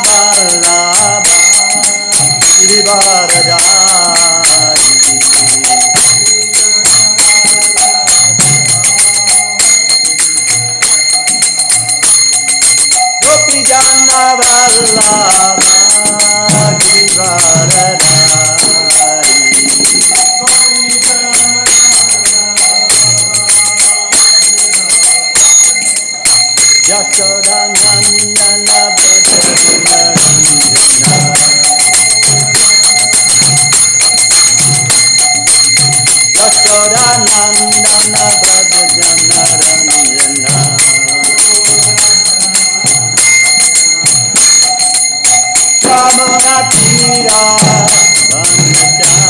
Vallabha Girivaradhari Gopijana Vallabha Girivaradhari Yashodanandana Bhajana Yashodanandana Bhajana Ranjana Yamuna Tira Brahmachari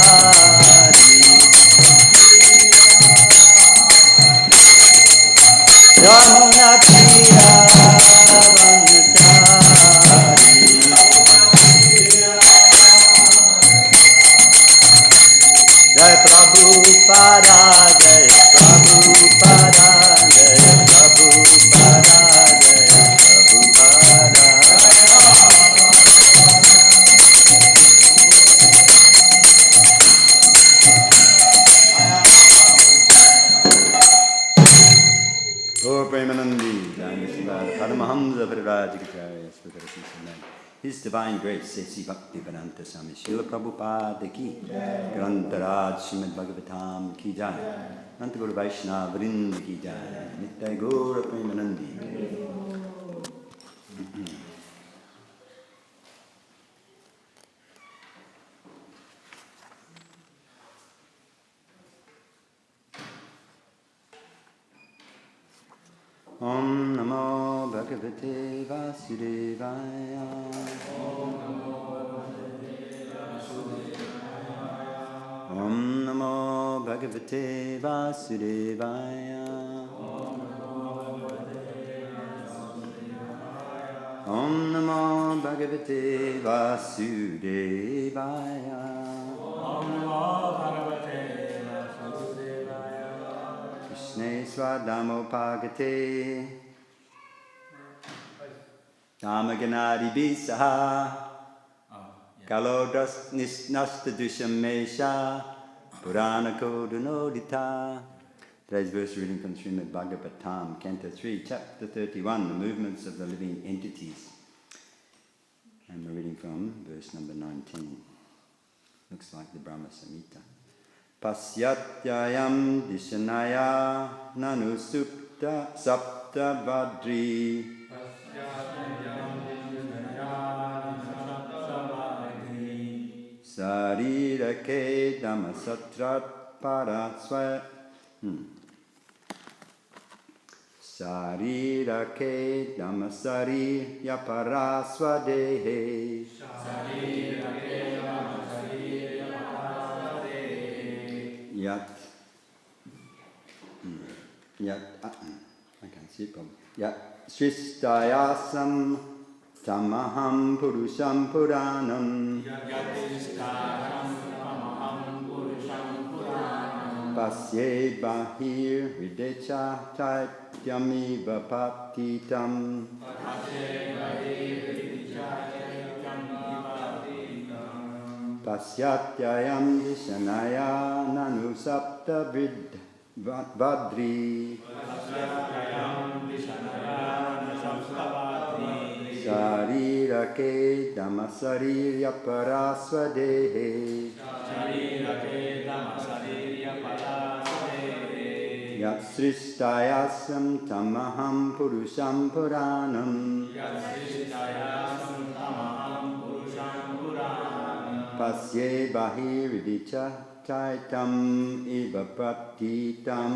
Yamuna Tira Jai Prabhupada, Jai Prabhupada, Jai Prabhupada, Jai Prabhupada. Gaur Premanandi, Jai Śrīmad Paramahamsa Parivajikacharya, Swakarati Saman. His Divine Grace, Sesi Bhaktivedanta Swami, Srila Prabhupada ki, Grantaraj Śrīmad Bhāgavatam ki jai, Nanta Guru Vaishnava Vrinda ki jai, Nitya Gaura Premanandi. Om Namo Bhagavate Vasudevaya. Om Namo Bhagavate Vasudevaya. Om Namo Bhagavate Vasudevaya. Krishna Swadamopagate Kamaganadi Bisaha Kalodas Nastadusha Mesha Purana Kodunodita. Today's verse reading from Śrīmad Bhāgavatam, Canto 3, Chapter 31, The Movements of the Living Entities. And we're reading from verse number 19. Looks like the Brahma Samhita. Pasyatyayam dishanaya nanu supta sapta vadri. Sarirake dhamasatrat parasva. Sarirake dhamasari yaparasvadehe. Yat, I can't see it probably. Yat Shristayasam Tamaham Purusham Puranam. Pasye Bahir Videcha Chaityami Vapatitam. Pasyatyayam dishanaya nanu sapta vadri. Sarirake dhamasarirya parasvadehe. Yat sristayasam tamaham purusham puranam. Pasye bahiridicha chaitam iva pratitam.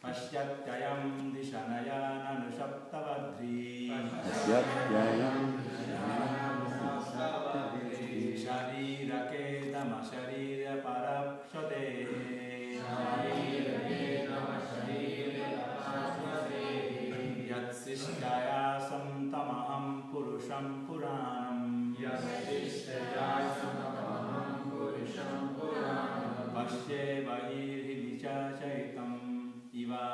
Pasyatyayam dishanaya nanu saptavadri. Pasyatyayam sharirake dhamasharira parapsade. Yatsishtayasam tamaham purusham puranam. Pasye bahirhi vicha chaitam iva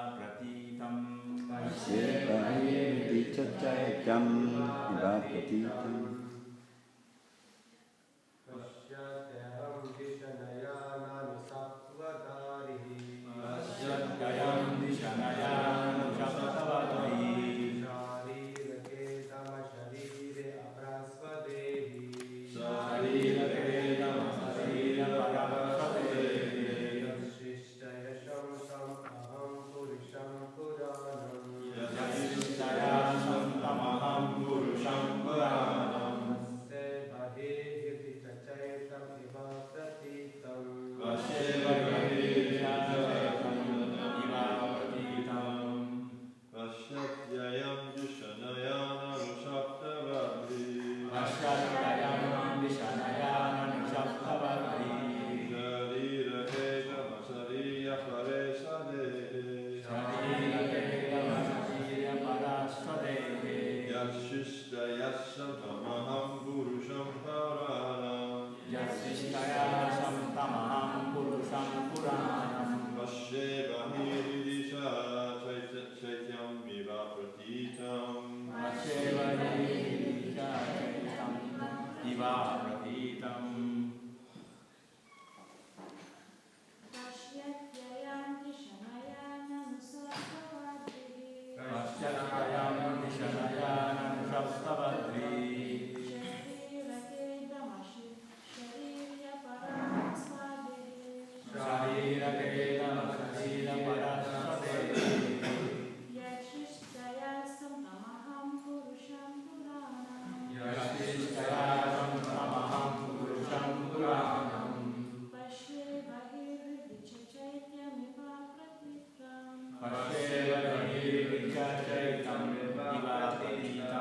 Vichachaitam Vipapatitam.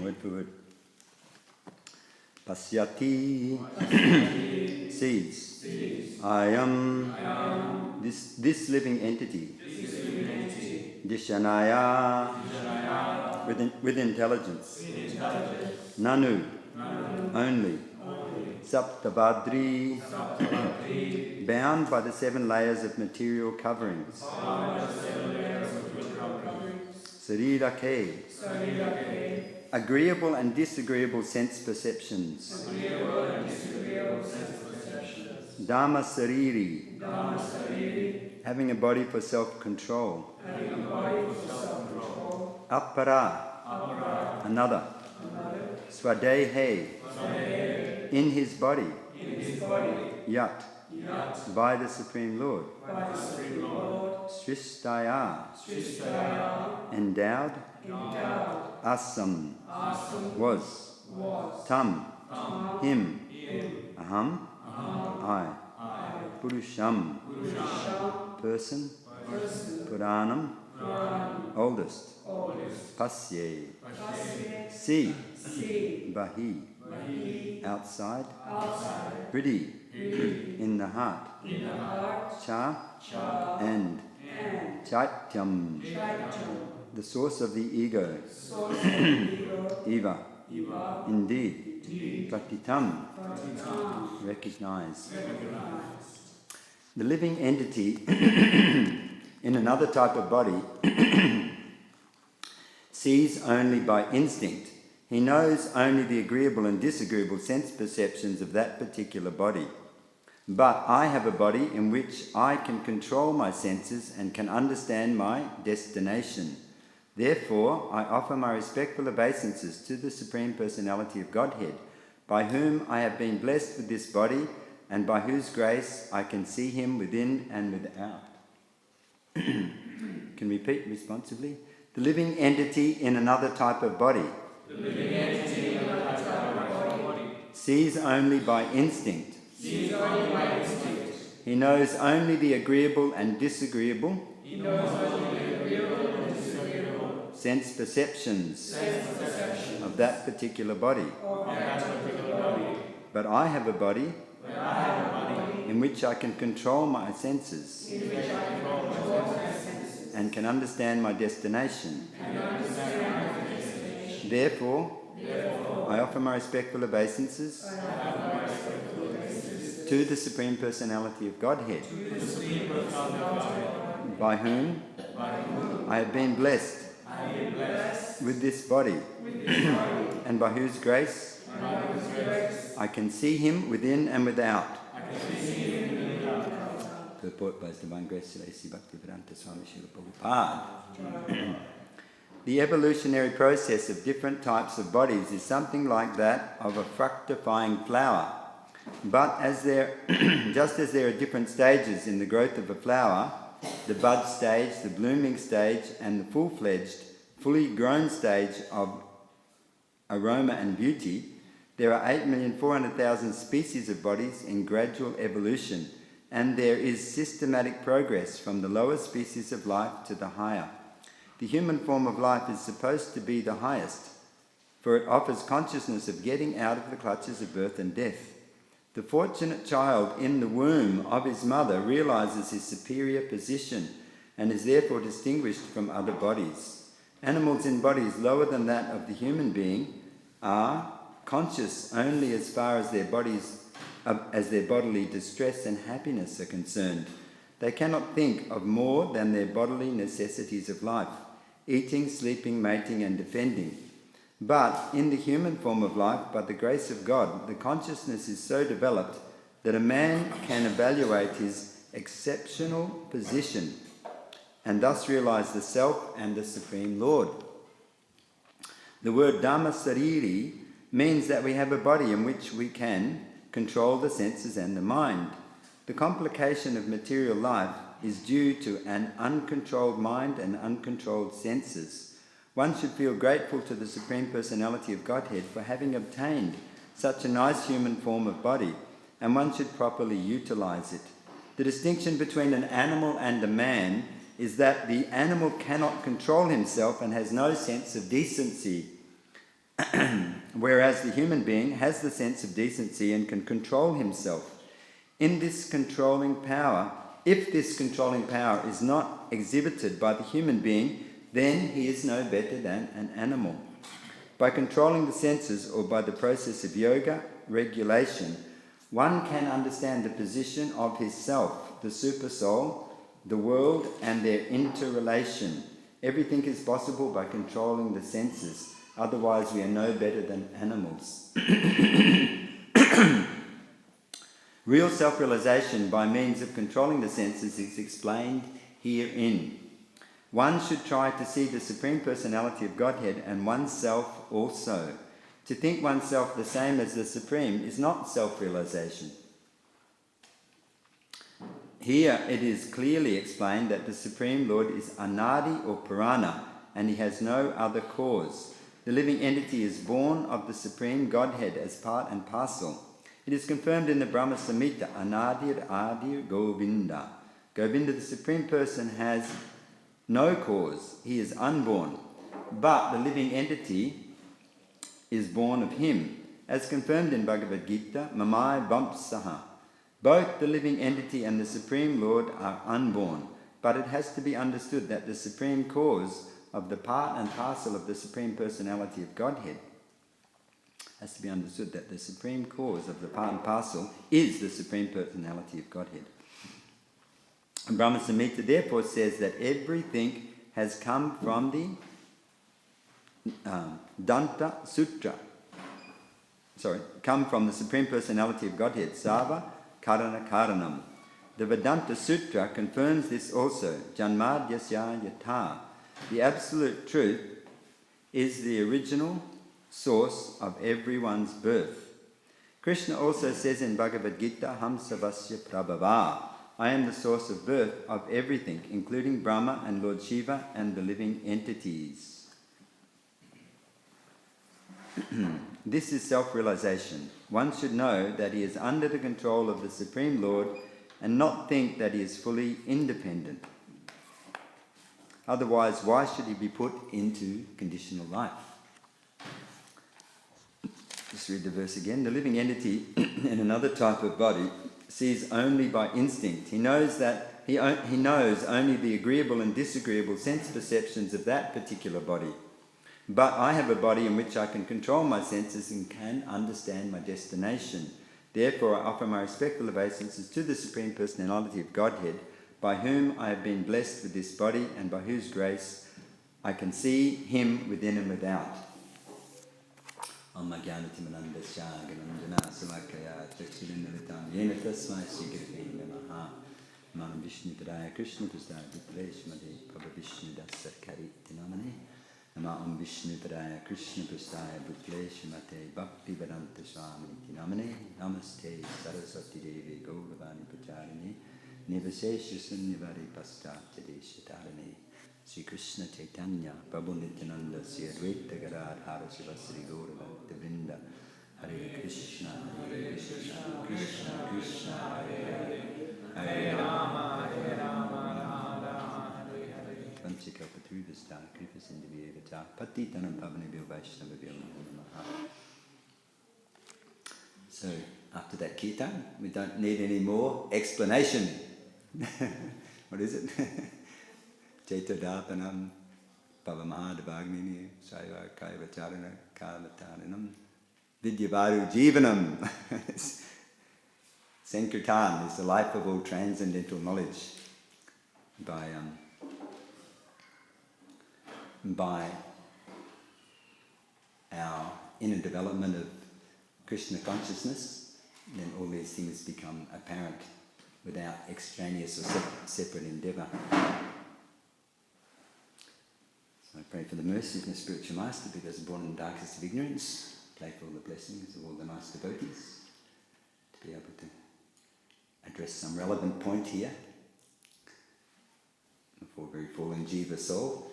Word for word. Pasyati sees. I am this living entity. Dishanaya with intelligence. Nanu only. Saptabhadri bound by the 7 layers of material coverings. Sarirake agreeable and disagreeable sense perceptions. Dhamma sariri having a body for self-control. Appara another. Swadehe in his body. Yat by the Supreme Lord. Srishtaya endowed. Asam was. Tam him. Aham I. Purusham person. Puranam oldest. Pasye see. Bahi outside. Hriddhi in the heart. Cha and Chaityam the source of the ego. Eva indeed. Pratitam recognize. The living entity in another type of body sees only by instinct. He knows only the agreeable and disagreeable sense perceptions of that particular body. But I have a body in which I can control my senses and can understand my destination. Therefore, I offer my respectful obeisances to the Supreme Personality of Godhead, by whom I have been blessed with this body, and by whose grace I can see him within and without. Can repeat responsively. The living entity in another type of body sees only by instinct. He knows only the agreeable and disagreeable sense perceptions of that particular body. But I have a body in which I can control my senses and can understand my destination. Therefore, I offer my respectful obeisances to the Supreme Personality of Godhead, by whom I have been blessed with this body, and by whose grace I can see him within and without. Purport by His Divine Grace Bhaktivedanta Swami Prabhupada. The evolutionary process of different types of bodies is something like that of a fructifying flower. But just as there are different stages in the growth of a flower, the bud stage, the blooming stage, and the full-fledged, fully grown stage of aroma and beauty, there are 8,400,000 species of bodies in gradual evolution, and there is systematic progress from the lower species of life to the higher. The human form of life is supposed to be the highest, for it offers consciousness of getting out of the clutches of birth and death. The fortunate child in the womb of his mother realizes his superior position and is therefore distinguished from other bodies. Animals in bodies lower than that of the human being are conscious only as far as their bodily distress and happiness are concerned. They cannot think of more than their bodily necessities of life: eating, sleeping, mating, and defending. But in the human form of life, by the grace of God, the consciousness is so developed that a man can evaluate his exceptional position and thus realize the Self and the Supreme Lord. The word Dhamma Sariri means that we have a body in which we can control the senses and the mind. The complication of material life is due to an uncontrolled mind and uncontrolled senses. One should feel grateful to the Supreme Personality of Godhead for having obtained such a nice human form of body, and one should properly utilize it. The distinction between an animal and a man is that the animal cannot control himself and has no sense of decency, whereas the human being has the sense of decency and can control himself. If this controlling power is not exhibited by the human being, then he is no better than an animal. By controlling the senses or by the process of yoga regulation, one can understand the position of his self, the supersoul, the world, and their interrelation. Everything is possible by controlling the senses. Otherwise, we are no better than animals. Real self-realization by means of controlling the senses is explained herein. One should try to see the Supreme Personality of Godhead and oneself also. To think oneself the same as the Supreme is not self-realization. Here it is clearly explained that the Supreme Lord is Anadi or Purana, and he has no other cause. The living entity is born of the Supreme Godhead as part and parcel. It is confirmed in the Brahma Samhita, Anadir Adir Govinda. Govinda, the Supreme Person, has no cause. He is unborn. But the living entity is born of him. As confirmed in Bhagavad Gita, Mamai Bamsaha. Both the living entity and the Supreme Lord are unborn. But it has to be understood that the Supreme Cause of the part and parcel of the Supreme Personality of Godhead has to be understood that the Supreme Cause of the part and parcel is the Supreme Personality of Godhead. And Brahma Samhita therefore says that everything has come from the Danta Sutra. Come from the Supreme Personality of Godhead, Sava Karana Karanam. The Vedanta Sutra confirms this also. Janmadhyasya Yatha. The absolute truth is the original source of everyone's birth. Krishna also says in Bhagavad Gita, Hamsavasya Prabhava. I am the source of birth of everything, including Brahma and Lord Shiva and the living entities. This is self-realization. One should know that he is under the control of the Supreme Lord and not think that he is fully independent. Otherwise, why should he be put into conditional life? Just read the verse again. The living entity in another type of body sees only by instinct. He knows that he knows only the agreeable and disagreeable sense perceptions of that particular body. But I have a body in which I can control my senses and can understand my destination. Therefore, I offer my respectful obeisances to the Supreme Personality of Godhead, by whom I have been blessed with this body, and by whose grace I can see Him within and without. Amma Jnanatimanandasya Gananjana Salakaya Chakshirindalitam Yena Tasmai Sigriti Namaha Manam Vishnu Padaya Krishna Prasthaya Vitleshmati Prabhu Vishnu Dasa Kariti Namane Nama Om Vishnu Padaya Krishna Prasthaya Vitleshmati Bhaktivedanta Swami Namane Namaste Saraswati Devi Gauravani Pracharini Nivasesha Sunnivari Pastate Deshatarani Sri Krishna Chaitanya Prabhu Nityananda Sri Advaita Gadadhara Srivasri Gaura Bhaktivedanta Hare Krishna Krishna Krishna Hare Hare Rama Rama Rama Hare Hare Panchakapatrivasta Kripa Sindhivya Patitanam Pavanabhyo Vaishnavabhyo Namaha. So after that kirtan, we don't need any more explanation. What is it? Chaitadapanam Pavamahadavagnini Saiva Kaivacharana Kalataranam Vidyavaru Jivanam. Sankirtan is the life of all transcendental knowledge by our inner development of Krishna consciousness. Then all these things become apparent without extraneous or separate endeavour. So I pray for the mercy of my spiritual master, because born in the darkest of ignorance, pray for all the blessings of all the nice devotees, to be able to address some relevant point here for a very fallen jiva soul,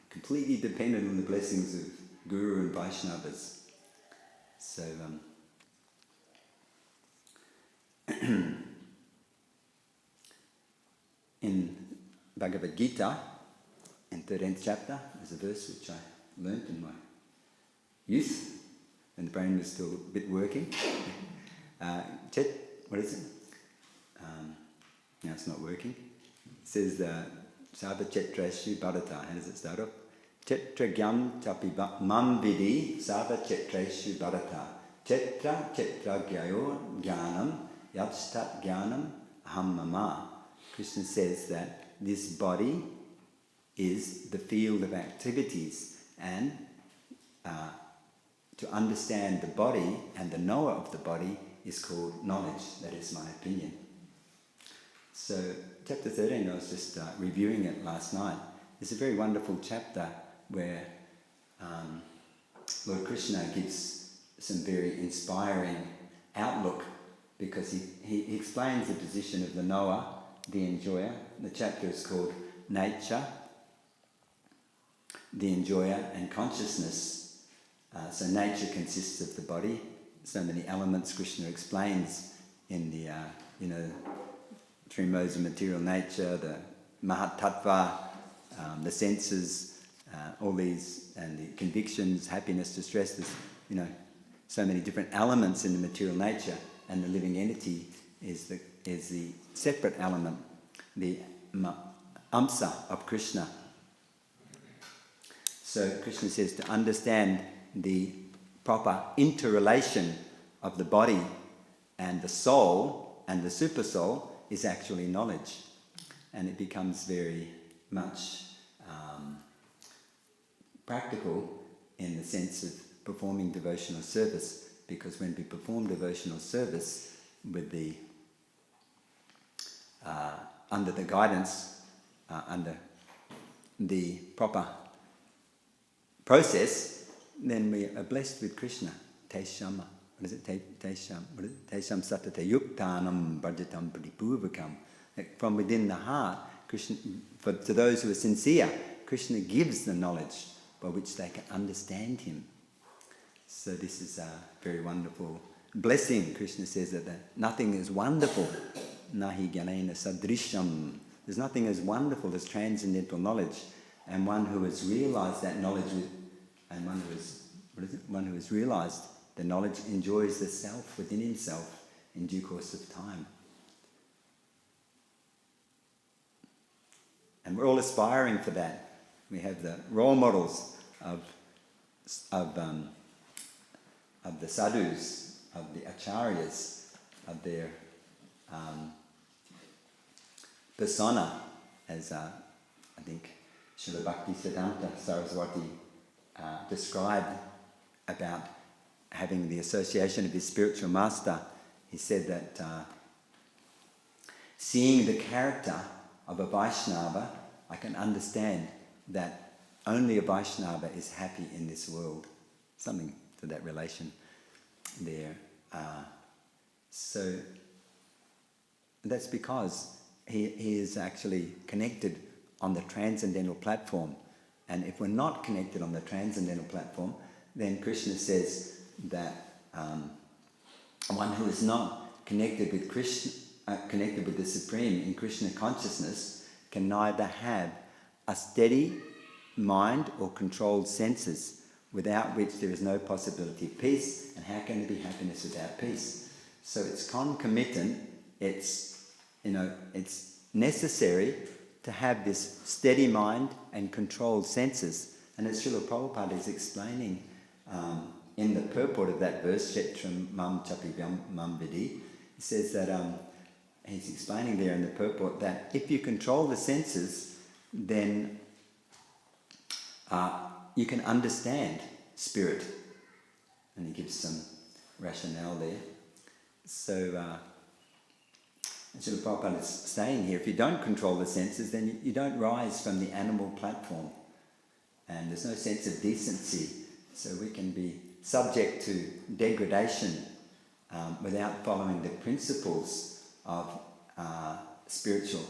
completely dependent on the blessings of Guru and Vaishnavas. So, in Bhagavad Gita, in 13th chapter, there's a verse which I learnt in my youth, when the brain was still a bit working. What is it? No, it's not working. It says, Sarva Chetrashu Bharata. How does it start off? Chetra Gyam Chapi Mam Vidi Sarva Chetrashu Bharata. Chetra Gyayo Gyanam Yatstat Gyanam Aham Mama. Krishna says that this body is the field of activities, and to understand the body and the knower of the body is called knowledge. That is my opinion. So chapter 13, I was just reviewing it last night. It's a very wonderful chapter where Lord Krishna gives some very inspiring outlook, because he explains the position of the knower, the enjoyer. The chapter is called Nature, the enjoyer, and consciousness. So nature consists of the body. So many elements Krishna explains in the, three modes of material nature, the Mahatattva, the senses, all these, and the convictions, happiness, distress. There's, so many different elements in the material nature, and the living entity is the separate element, the Amsa of Krishna. So Krishna says to understand the proper interrelation of the body and the soul and the super soul is actually knowledge. And it becomes very much practical in the sense of performing devotional service, because when we perform devotional service with the under the guidance, under the proper process, then we are blessed with Krishna. Tesham, what is it? Tesham sattate yuktanam bhajatam pradipurvakam. From within the heart, Krishna, to those who are sincere, Krishna gives the knowledge by which they can understand him. So this is a very wonderful blessing. Krishna says that nothing is wonderful. Nahi gyanena sadrisham. There's nothing as wonderful as transcendental knowledge. And one who has realized that knowledge, and one who has realized the knowledge enjoys the self within himself in due course of time. And we're all aspiring for that. We have the role models of the sadhus, of the acharyas, their persona, as I think Srila Bhaktivedanta Saraswati described about having the association of his spiritual master. He said that seeing the character of a Vaishnava, I can understand that only a Vaishnava is happy in this world. Something to that relation there. So that's because he is actually connected on the transcendental platform. And if we're not connected on the transcendental platform, then Krishna says that one who is not connected with Krishna, connected with the Supreme in Krishna consciousness, can neither have a steady mind or controlled senses, without which there is no possibility of peace. And how can there be happiness without peace? So it's concomitant. It's necessary to have this steady mind and controlled senses. And as Srila Prabhupada is explaining in the purport of that verse, Shetram Mam Chapi Mam Vidi, he says that he's explaining there in the purport that if you control the senses, then you can understand spirit. And he gives some rationale there. So Srila Prabhupada is saying here, if you don't control the senses, then you don't rise from the animal platform. And there's no sense of decency. So we can be subject to degradation without following the principles of spiritual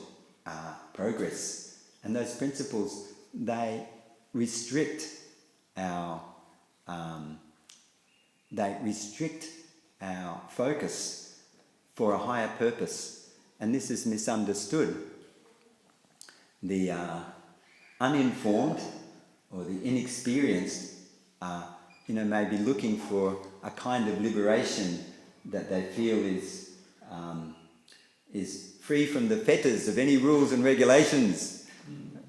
progress. And those principles, they restrict our focus for a higher purpose. And this is misunderstood. The uninformed or the inexperienced, may be looking for a kind of liberation that they feel is free from the fetters of any rules and regulations,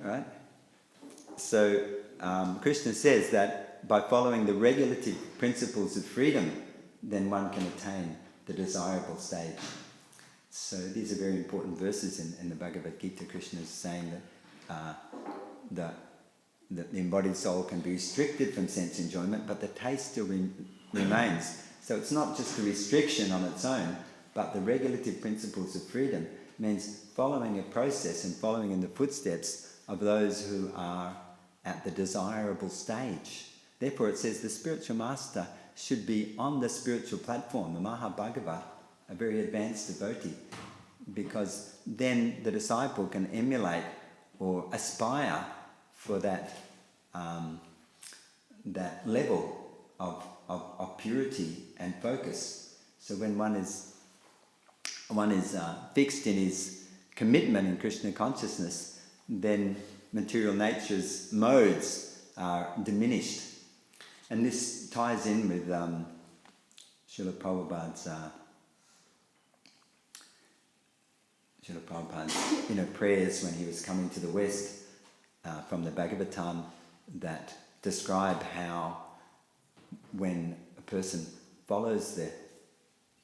right? So Krishna says that by following the regulative principles of freedom, then one can attain the desirable stage. So these are very important verses in the Bhagavad Gita. Krishna is saying that the embodied soul can be restricted from sense enjoyment, but the taste still remains. So it's not just a restriction on its own, but the regulative principles of freedom means following a process and following in the footsteps of those who are at the desirable stage. Therefore it says the spiritual master should be on the spiritual platform, the Mahabhagava, a very advanced devotee, because then the disciple can emulate or aspire for that level of purity and focus. So when one is fixed in his commitment in Krishna consciousness, then material nature's modes are diminished. And this ties in with Srila Prabhupada's prayers when he was coming to the West from the Bhagavatam, that describe how when a person follows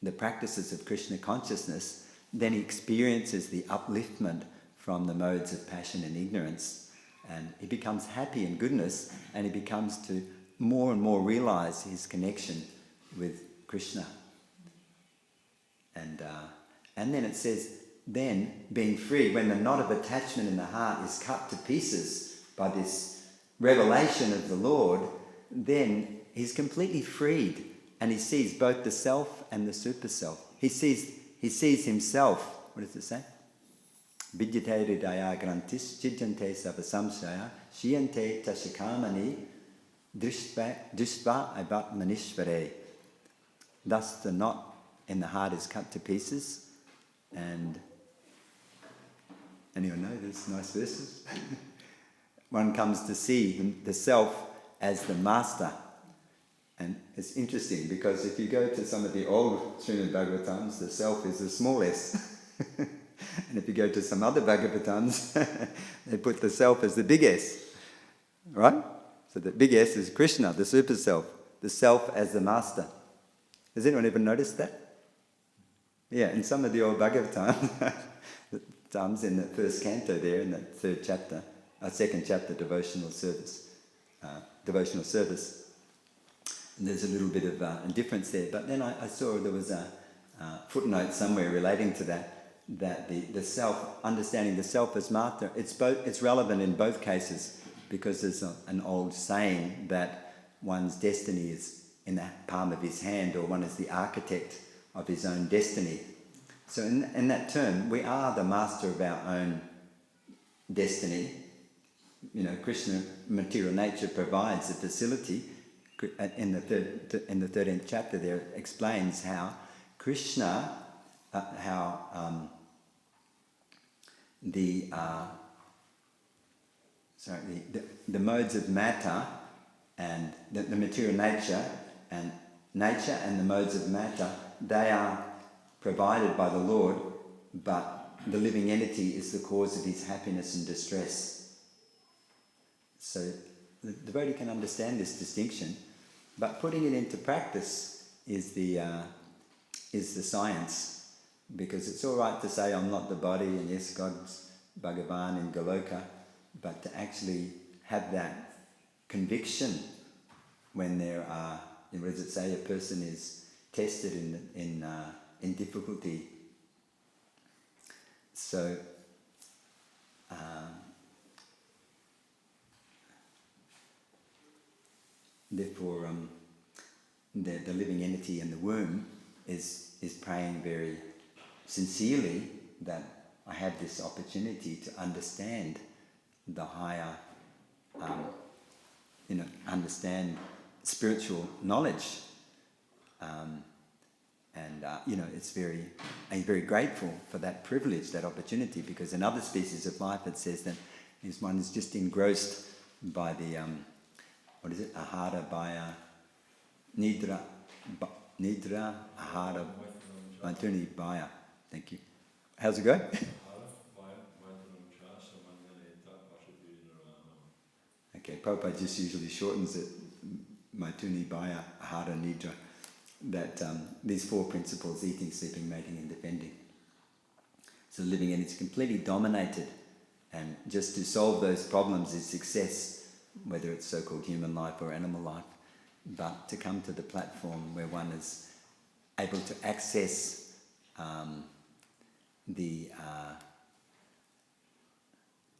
the practices of Krishna consciousness, then he experiences the upliftment from the modes of passion and ignorance, and he becomes happy in goodness, and he becomes to more and more realize his connection with Krishna. And then it says, then being freed, when the knot of attachment in the heart is cut to pieces by this revelation of the Lord, then he's completely freed, and he sees both the self and the super self. He sees himself. What does it say? Vidyate hridaya grantis chidjante sapasamsaya shiyante tashikamani drishtva abatmanishvare. Thus the knot in the heart is cut to pieces. And anyone know these nice verses? One comes to see the self as the master. And it's interesting because if you go to some of the old Śrīmad Bhāgavatams, the self is the small s. And if you go to some other Bhagavatams, they put the self as the big S. Right? So the big S is Krishna, the super self. The self as the master. Has anyone ever noticed that? Yeah, in some of the old Bhagavatam, times in the first canto there, in the third chapter, second chapter, devotional service, and there's a little bit of a difference there. But then I saw there was a footnote somewhere relating to that the self, understanding the self as master, it's relevant in both cases, because there's an old saying that one's destiny is in the palm of his hand, or one is the architect of his own destiny. So in that term, we are the master of our own destiny. You know, Krishna, material nature, provides the facility. In the 13th chapter there, it explains how Krishna, the modes of matter and the material nature and the modes of matter, they are provided by the Lord, but the living entity is the cause of his happiness and distress. So the devotee can understand this distinction, but putting it into practice is the science, because it's all right to say I'm not the body and yes, God's Bhagavan in Goloka, but to actually have that conviction when there are, what does it say, a person is tested in difficulty. So therefore the living entity in the womb is praying very sincerely that I have this opportunity to understand the higher, understand spiritual knowledge. I'm very grateful for that privilege, that opportunity, because in other species of life it says that one is just engrossed by the, ahara, bhaya, nidra, ahara, matuni, bhaya. Thank you. How's it go? Okay, Prabhupada just usually shortens it, matuni, bhaya, ahara, nidra. That these four principles, eating, sleeping, mating and defending. So living entity is completely dominated, and just to solve those problems is success, whether it's so-called human life or animal life. But to come to the platform where one is able to access the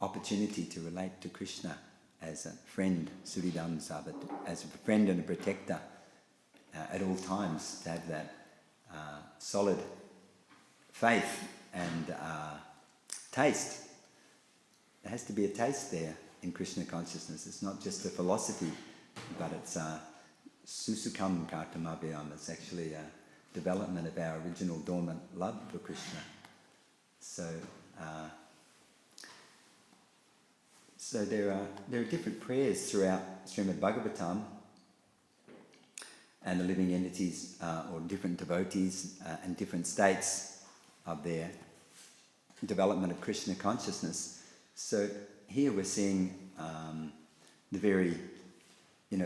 opportunity to relate to Krishna as a friend, Suridam Savat, as a friend and a protector, at all times, to have that solid faith and taste. There has to be a taste there in Krishna consciousness. It's not just a philosophy, but it's susukam kartamabhyam. It's actually a development of our original dormant love for Krishna. So there are different prayers throughout Śrīmad Bhāgavatam, and the living entities or different devotees and different states of their development of Krishna consciousness. So here we're seeing the very,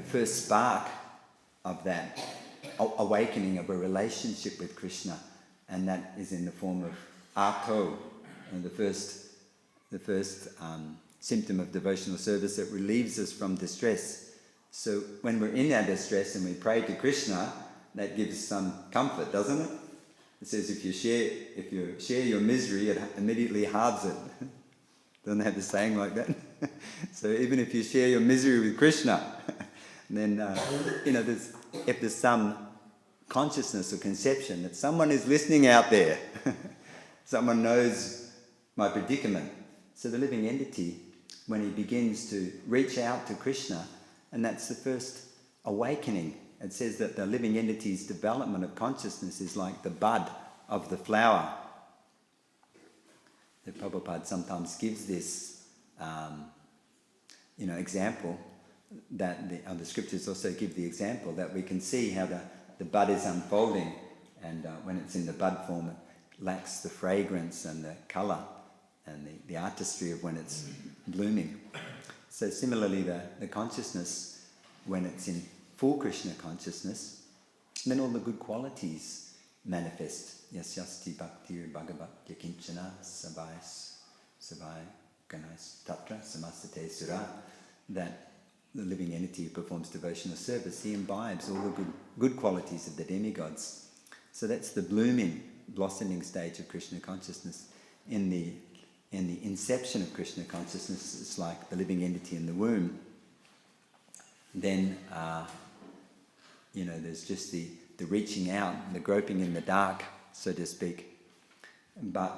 first spark of that awakening of a relationship with Krishna, and that is in the form of ato, and the first symptom of devotional service that relieves us from distress. So when we're in our distress and we pray to Krishna, that gives some comfort, doesn't it? It says if you share your misery, it immediately halves it. Doesn't it have the saying like that? So even if you share your misery with Krishna, then if there's some consciousness or conception that someone is listening out there, someone knows my predicament. So the living entity, when he begins to reach out to Krishna, and that's the first awakening. It says that the living entity's development of consciousness is like the bud of the flower. The Prabhupada sometimes gives this, example, that the scriptures also give the example that we can see how the bud is unfolding, and when it's in the bud form, it lacks the fragrance and the colour and the artistry of when it's blooming. So similarly, the consciousness, when it's in full Krishna consciousness, then all the good qualities manifest. yasyasti bhaktir bhagavat yakinchana savai ganais tatra samastate sura, that the living entity who performs devotional service, he imbibes all the good qualities of the demigods. So that's the blossoming stage of Krishna consciousness. In the inception of Krishna consciousness, it's like the living entity in the womb. Then, there's just the reaching out, the groping in the dark, so to speak. But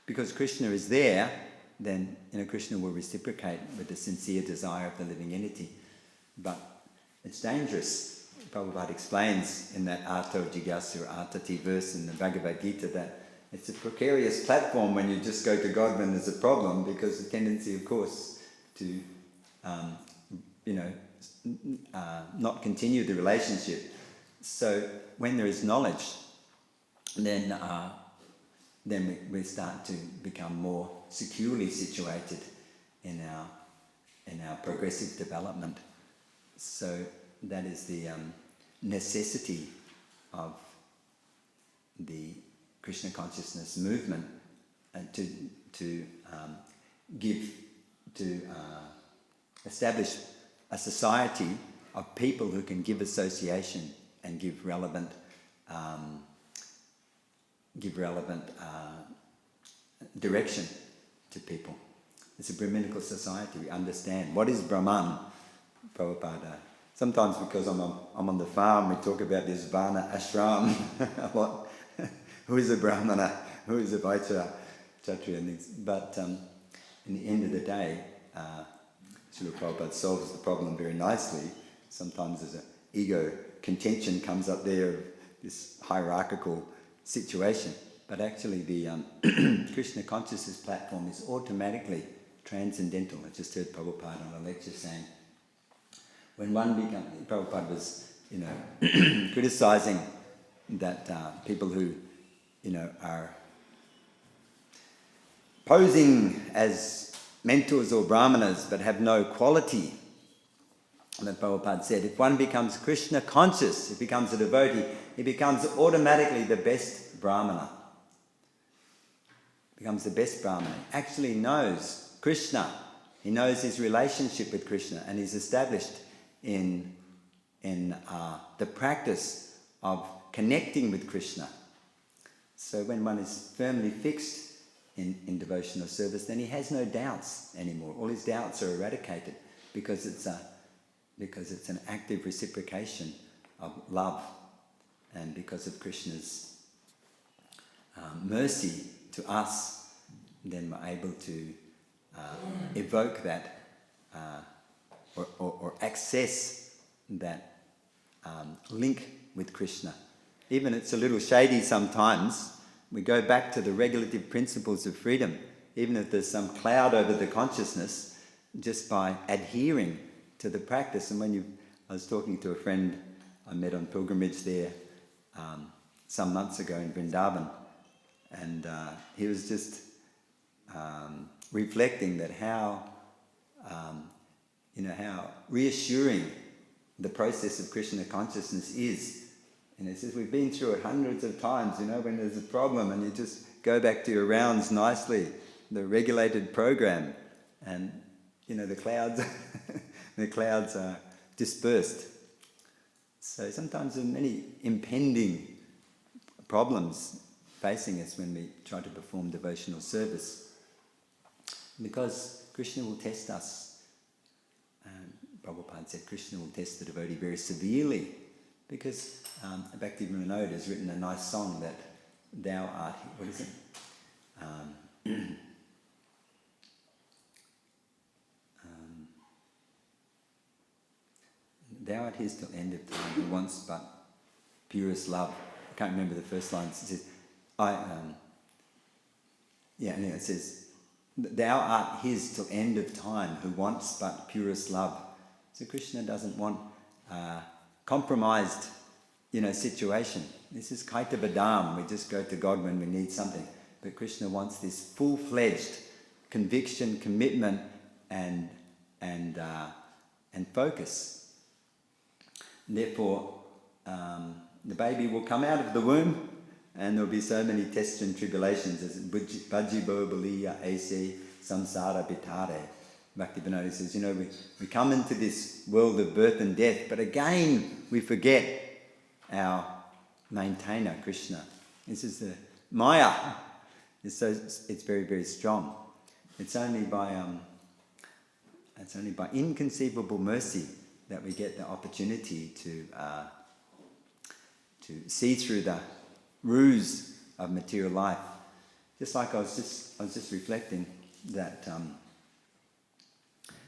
because Krishna is there, then Krishna will reciprocate with the sincere desire of the living entity. But it's dangerous. Prabhupada explains in that Arto Jigyasu or Artati verse in the Bhagavad Gita that it's a precarious platform when you just go to God when there's a problem, because the tendency, of course, to not continue the relationship. So when there is knowledge, then we start to become more securely situated in our progressive development. So that is the necessity of the Krishna consciousness movement, to establish a society of people who can give association and give relevant direction to people. It's a Brahminical society. We understand what is Brahman. Prabhupada. Sometimes because I'm on the farm, we talk about this Varna ashram a lot. Who is a Brahmana? Who is a Vaishya, Kshatriya, and things. But in the end of the day, Srila Prabhupada solves the problem very nicely. Sometimes there's an ego contention comes up there, this hierarchical situation. But actually the Krishna consciousness platform is automatically transcendental. I just heard Prabhupada on a lecture saying, when one becomes... Prabhupada was, criticizing that people who, are posing as mentors or brahmanas but have no quality. And then Prabhupada said, if one becomes Krishna conscious, it becomes a devotee, he becomes automatically the best brahmana. Becomes the best brahmana. Actually knows Krishna. He knows his relationship with Krishna, and he's established in the practice of connecting with Krishna. So when one is firmly fixed in devotional service, then he has no doubts anymore. All his doubts are eradicated because it's an active reciprocation of love, and because of Krishna's mercy to us, then we're able to evoke that or access that link with Krishna. Even it's a little shady sometimes, we go back to the regulative principles of freedom, even if there's some cloud over the consciousness, just by adhering to the practice. And I was talking to a friend I met on pilgrimage there some months ago in Vrindavan, and he was just reflecting that how reassuring the process of Krishna consciousness is. And he says, we've been through it hundreds of times, when there's a problem and you just go back to your rounds nicely, the regulated program, and, the clouds are dispersed. So sometimes there are many impending problems facing us when we try to perform devotional service, because Krishna will test us. Prabhupada said Krishna will test the devotee very severely, because Bhaktivedanta has written a nice song that thou art, what is it? Thou art his till end of time, who wants but purest love. I can't remember the first line. It says, it says, thou art his till end of time, who wants but purest love. So Krishna doesn't want compromised, situation. This is Kaitavadam. We just go to God when we need something. But Krishna wants this full-fledged conviction, commitment, and focus. Therefore, the baby will come out of the womb, and there'll be so many tests and tribulations as Bhajibo Baliya Ase Samsara Bitare. Bhaktivedanta says, we come into this world of birth and death, but again we forget our maintainer, Krishna. This is the Maya. It's very, very strong. It's only by inconceivable mercy that we get the opportunity to see through the ruse of material life. Just like I was just reflecting that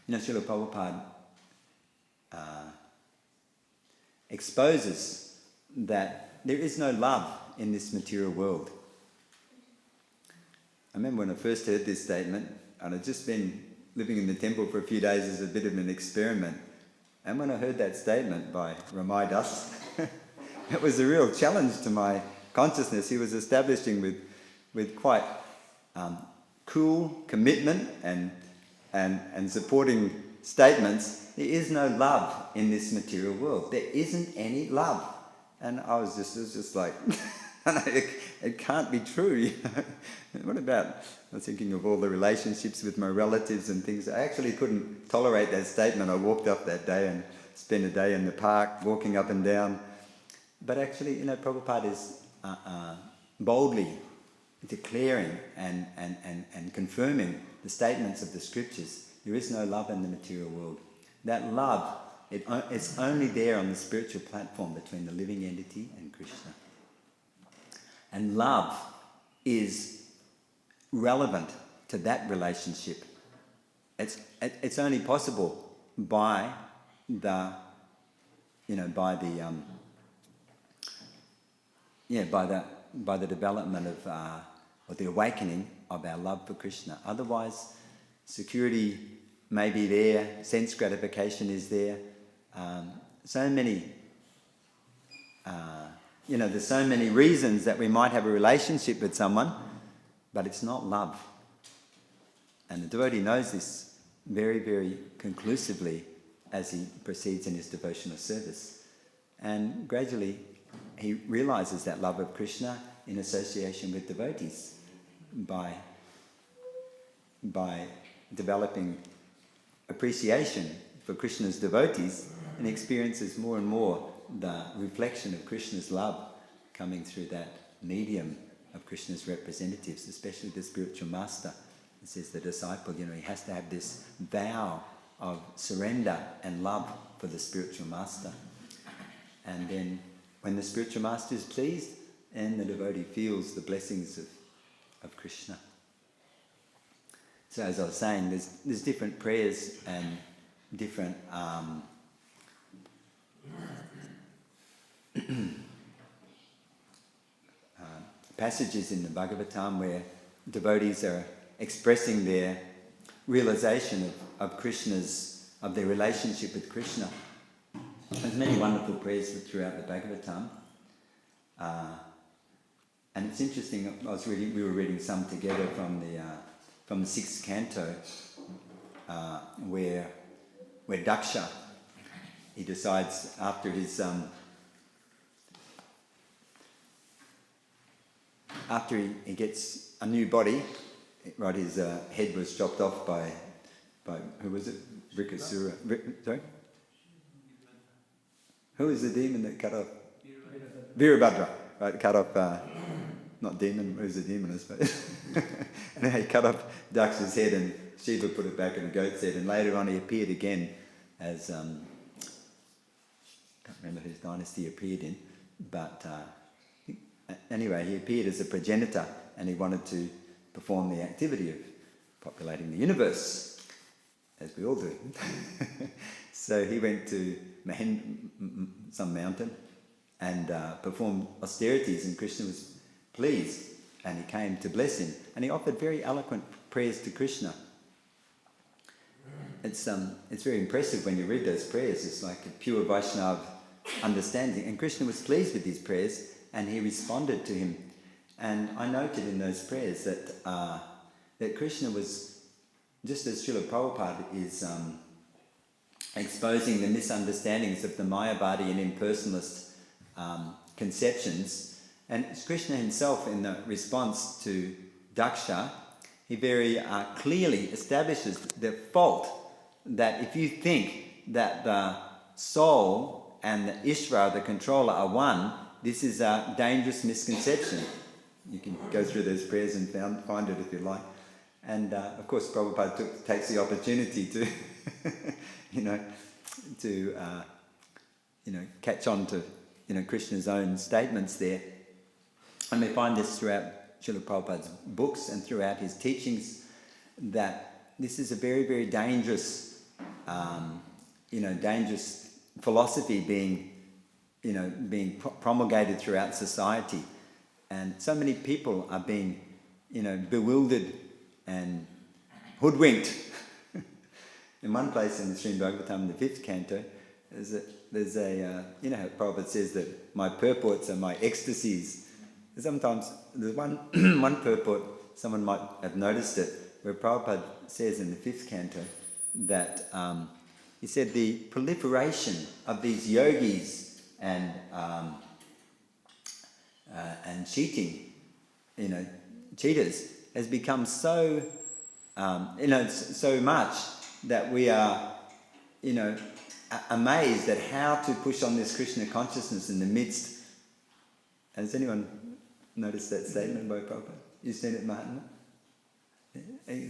Srila Prabhupada exposes that there is no love in this material world. I remember when I first heard this statement, and I'd just been living in the temple for a few days as a bit of an experiment. And when I heard that statement by Ramai Das, it was a real challenge to my consciousness. He was establishing with quite cool commitment and supporting statements, there is no love in this material world. There isn't any love. And I was just like, it can't be true. What about, I was thinking of all the relationships with my relatives and things. I actually couldn't tolerate that statement. I walked up that day and spent a day in the park, walking up and down. But actually, Prabhupada is boldly declaring and confirming the statements of the scriptures. There is no love in the material world. That love, it's only there on the spiritual platform between the living entity and Krishna. And love is relevant to that relationship. It's only possible by the development of or the awakening of our love for Krishna. Otherwise, security may be there, sense gratification is there. So many, there's so many reasons that we might have a relationship with someone, but it's not love. And the devotee knows this very, very conclusively as he proceeds in his devotional service. And gradually, he realizes that love of Krishna in association with devotees by developing appreciation for Krishna's devotees, and experiences more and more the reflection of Krishna's love coming through that medium of Krishna's representatives, especially the spiritual master. It says the disciple, he has to have this vow of surrender and love for the spiritual master. And then when the spiritual master is pleased, and the devotee feels the blessings of Krishna. So as I was saying, there's different prayers and different passages in the Bhagavatam where devotees are expressing their realization of their relationship with Krishna. There's many wonderful prayers throughout the Bhagavatam. And it's interesting, we were reading some together from the 6th canto, where Daksha, he decides after he gets a new body, right? His head was chopped off by who was it? Vrikasura. Sorry? Who was the demon that cut off? Virabhadra. Right, cut off, not demon, who's the demon, I suppose. And he cut off Daksha's head and Shiva put it back in the goat's head, and later on he appeared again as, I can't remember whose dynasty he appeared in, but anyway, he appeared as a progenitor and he wanted to perform the activity of populating the universe, as we all do. So he went to some mountain and performed austerities, and Krishna was pleased and he came to bless him, and he offered very eloquent prayers to Krishna. It's very impressive when you read those prayers. It's like a pure Vaishnava understanding, and Krishna was pleased with these prayers and he responded to him. And I noted in those prayers that Krishna was, just as Srila Prabhupada is exposing the misunderstandings of the Mayavadi and impersonalist conceptions. And Krishna himself, in the response to Daksha, he very clearly establishes the fault that if you think that the soul and the Ishvara, the controller, are one, this is a dangerous misconception. You can go through those prayers and find it if you like. And of course, Prabhupada takes the opportunity to, catch on to, Krishna's own statements there. And we find this throughout Srila Prabhupada's books and throughout his teachings, that this is a very, very dangerous, dangerous philosophy being promulgated throughout society. And so many people are being, bewildered and hoodwinked. In one place in the Śrīmad Bhāgavatam, the 5th canto, there's a Prabhupada says that my purports are my ecstasies. Sometimes there's one purport, someone might have noticed it, where Prabhupada says in the 5th canto that he said the proliferation of these yogis and cheating, cheaters, has become so, so much that we are, amazed at how to push on this Krishna consciousness in the midst. Has anyone noticed that statement by Prabhupada? You've seen it, Mahatma?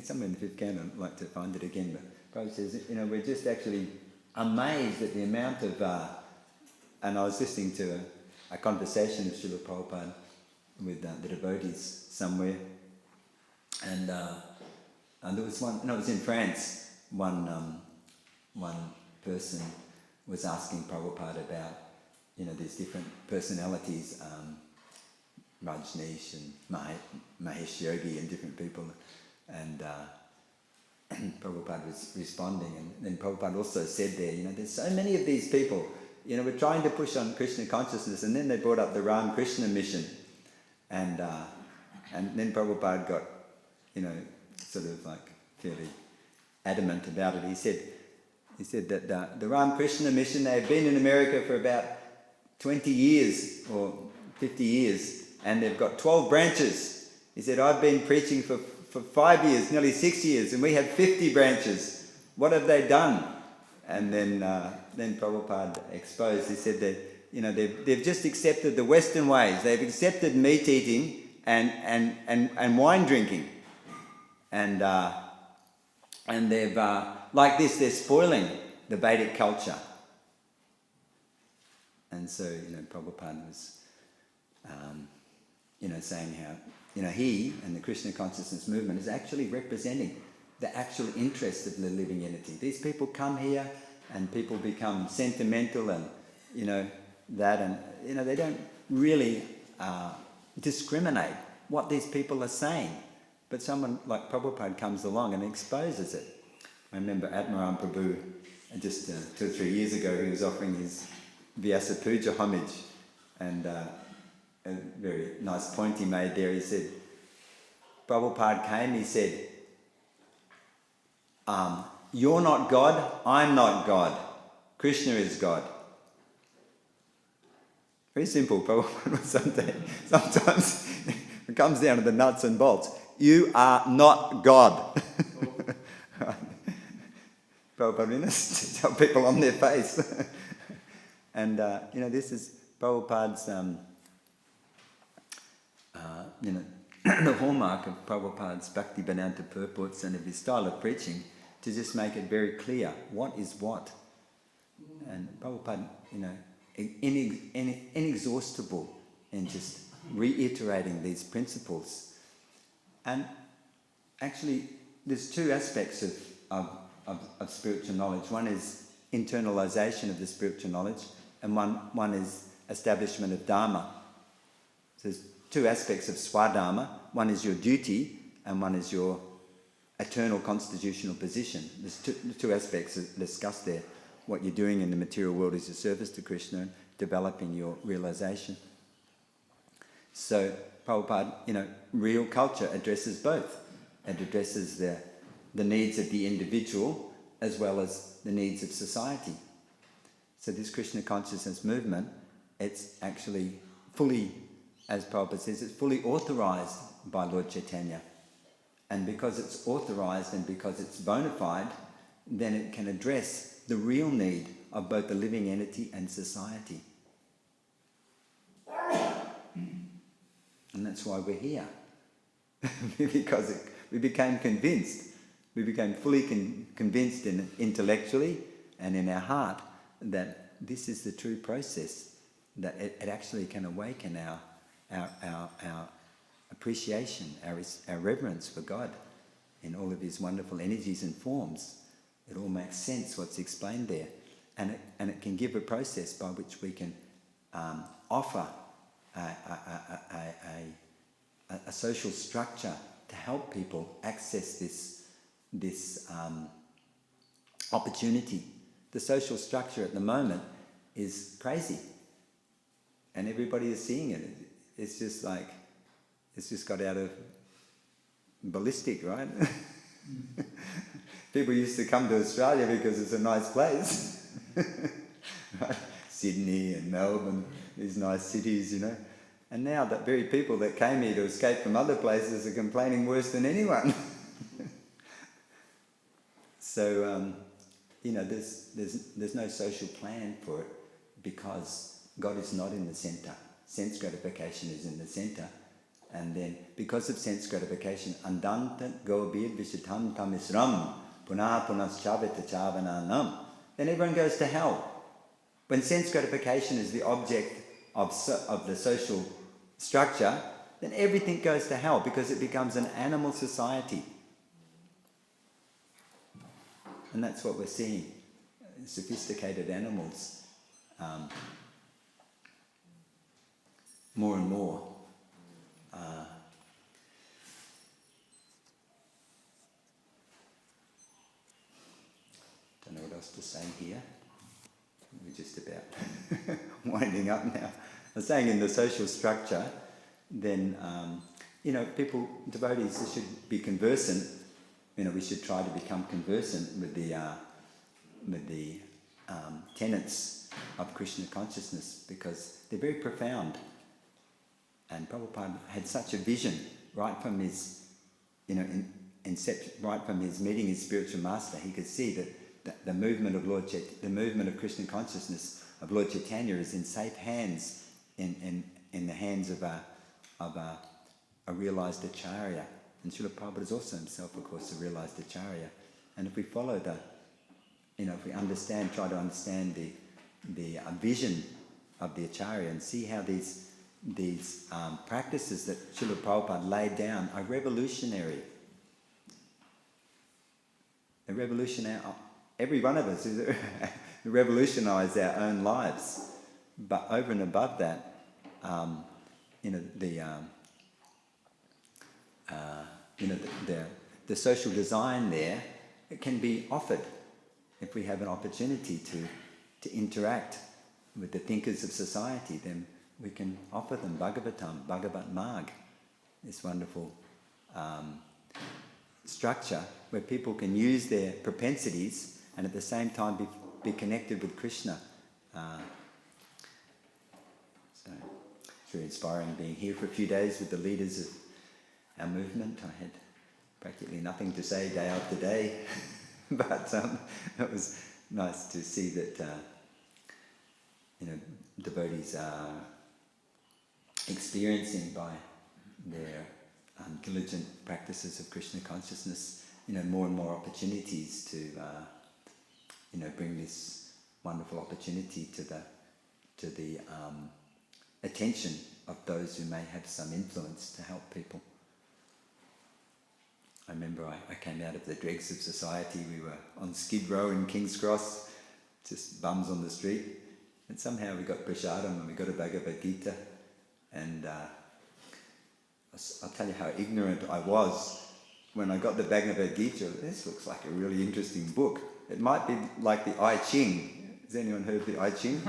Somewhere in the 5th canto, I'd like to find it again, but Prabhupada says, we're just actually amazed at the amount of, and I was listening to a conversation of Srila Prabhupada with the devotees somewhere, and there was one, it was in France, one person was asking Prabhupada about, these different personalities, Rajneesh and Mahesh Yogi and different people, and Prabhupada was responding, and then Prabhupada also said there, there's so many of these people, we're trying to push on Krishna consciousness, and then they brought up the Ram Krishna mission, and then Prabhupada got, sort of like fairly adamant about it. He said that the Ram Krishna mission, they've been in America for about 20 years or 50 years, and they've got 12 branches. He said, I've been preaching for 5 years, nearly 6 years, and we have 50 branches. What have they done? And then Prabhupada exposed, he said that, they've just accepted the Western ways. They've accepted meat eating and wine drinking. And they've, like this, they're spoiling the Vedic culture. And so, Prabhupada was, saying how, he and the Krishna consciousness movement is actually representing the actual interest of the living entity. These people come here and people become sentimental and, that, and, they don't really discriminate what these people are saying. But someone like Prabhupada comes along and exposes it. I remember Atmaram Prabhu, just 2 or 3 years ago, he was offering his Vyasa Puja homage, and a very nice point he made there. He said, Prabhupada came, he said, you're not God, I'm not God. Krishna is God. Very simple. Prabhupada sometimes it comes down to the nuts and bolts. You are not God. Prabhupada has to tell people on their face. And, this is Prabhupada's, the hallmark of Prabhupada's Bhaktivedanta purports and of his style of preaching, to just make it very clear what is what. And Prabhupada, inexhaustible in just reiterating these principles. And actually, there's 2 aspects of spiritual knowledge. One is internalization of the spiritual knowledge, and one is establishment of Dharma. So there's 2 aspects of Swadharma. One is your duty, and one is your eternal constitutional position. There's two aspects discussed there. What you're doing in the material world is a service to Krishna, and developing your realization. So Prabhupada, real culture addresses both. It addresses the needs of the individual as well as the needs of society. So this Krishna consciousness movement, it's actually fully, as Prabhupada says, it's fully authorized by Lord Chaitanya. And because it's authorized and because it's bona fide, then it can address the real need of both the living entity and society. And that's why we're here. Because we became convinced. We became fully convinced intellectually and in our heart that this is the true process, that it actually can awaken our appreciation, our reverence for God in all of his wonderful energies and forms. It all makes sense what's explained there. And it can give a process by which we can offer a social structure to help people access this opportunity. The social structure at the moment is crazy, and everybody is seeing it. It's just like, it's just got out of ballistic, right? People used to come to Australia because it's a nice place. Right? Sydney and Melbourne, these nice cities, you know. And now the very people that came here to escape from other places are complaining worse than anyone. So, you know, there's no social plan for it because God is not in the centre. Sense gratification is in the centre. And then, because of sense gratification, andanta gobir vishitam tamisram punah punaschavita chavananam, then everyone goes to hell. When sense gratification is the object of the social structure, then everything goes to hell because it becomes an animal society. And that's what we're seeing. Sophisticated animals, more and more. Don't know what else to say here. We're just about winding up now. I was saying in the social structure, then, you know, devotees should be conversant. You know, we should try to become conversant with the tenets of Krishna consciousness because they're very profound. And Prabhupada had such a vision right from his, you know, inception, right from his meeting his spiritual master. He could see that the movement of the movement of Krishna consciousness of Lord Chaitanya is in safe hands, in the hands of a realized Acharya. And Srila Prabhupada is also himself, of course, a realized Acharya. And if we follow if we try to understand the vision of the Acharya and see how these practices that Srila Prabhupada laid down are revolutionary. They're revolutionary. Every one of us is revolutionise our own lives. But over and above that, the social design there, it can be offered if we have an opportunity to interact with the thinkers of society. Then we can offer them Bhagavat Marg, this wonderful structure where people can use their propensities and at the same time be connected with Krishna. So it's very inspiring being here for a few days with the leaders of our movement. I had practically nothing to say day after day, but it was nice to see that devotees are experiencing by their diligent practices of Krishna consciousness, more and more opportunities to bring this wonderful opportunity to the attention of those who may have some influence to help people. I remember I came out of the dregs of society. We were on Skid Row in King's Cross, just bums on the street, and somehow we got prasadam and we got a Bhagavad Gita, and I'll tell you how ignorant I was when I got the Bhagavad Gita. This looks like a really interesting book. It might be like the I Ching. Has anyone heard of the I Ching?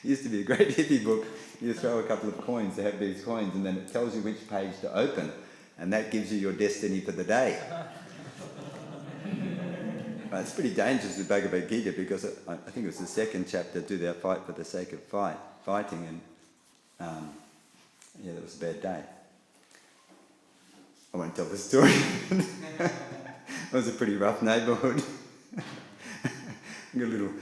It used to be a great hippie book. You throw a couple of coins, they have these coins, and then it tells you which page to open, and that gives you your destiny for the day. It's pretty dangerous with Bhagavad Gita because I think it was the second chapter, do thou fight for the sake of fighting, and Yeah, that was a bad day. I won't tell the story. It was a pretty rough neighbourhood. Got a little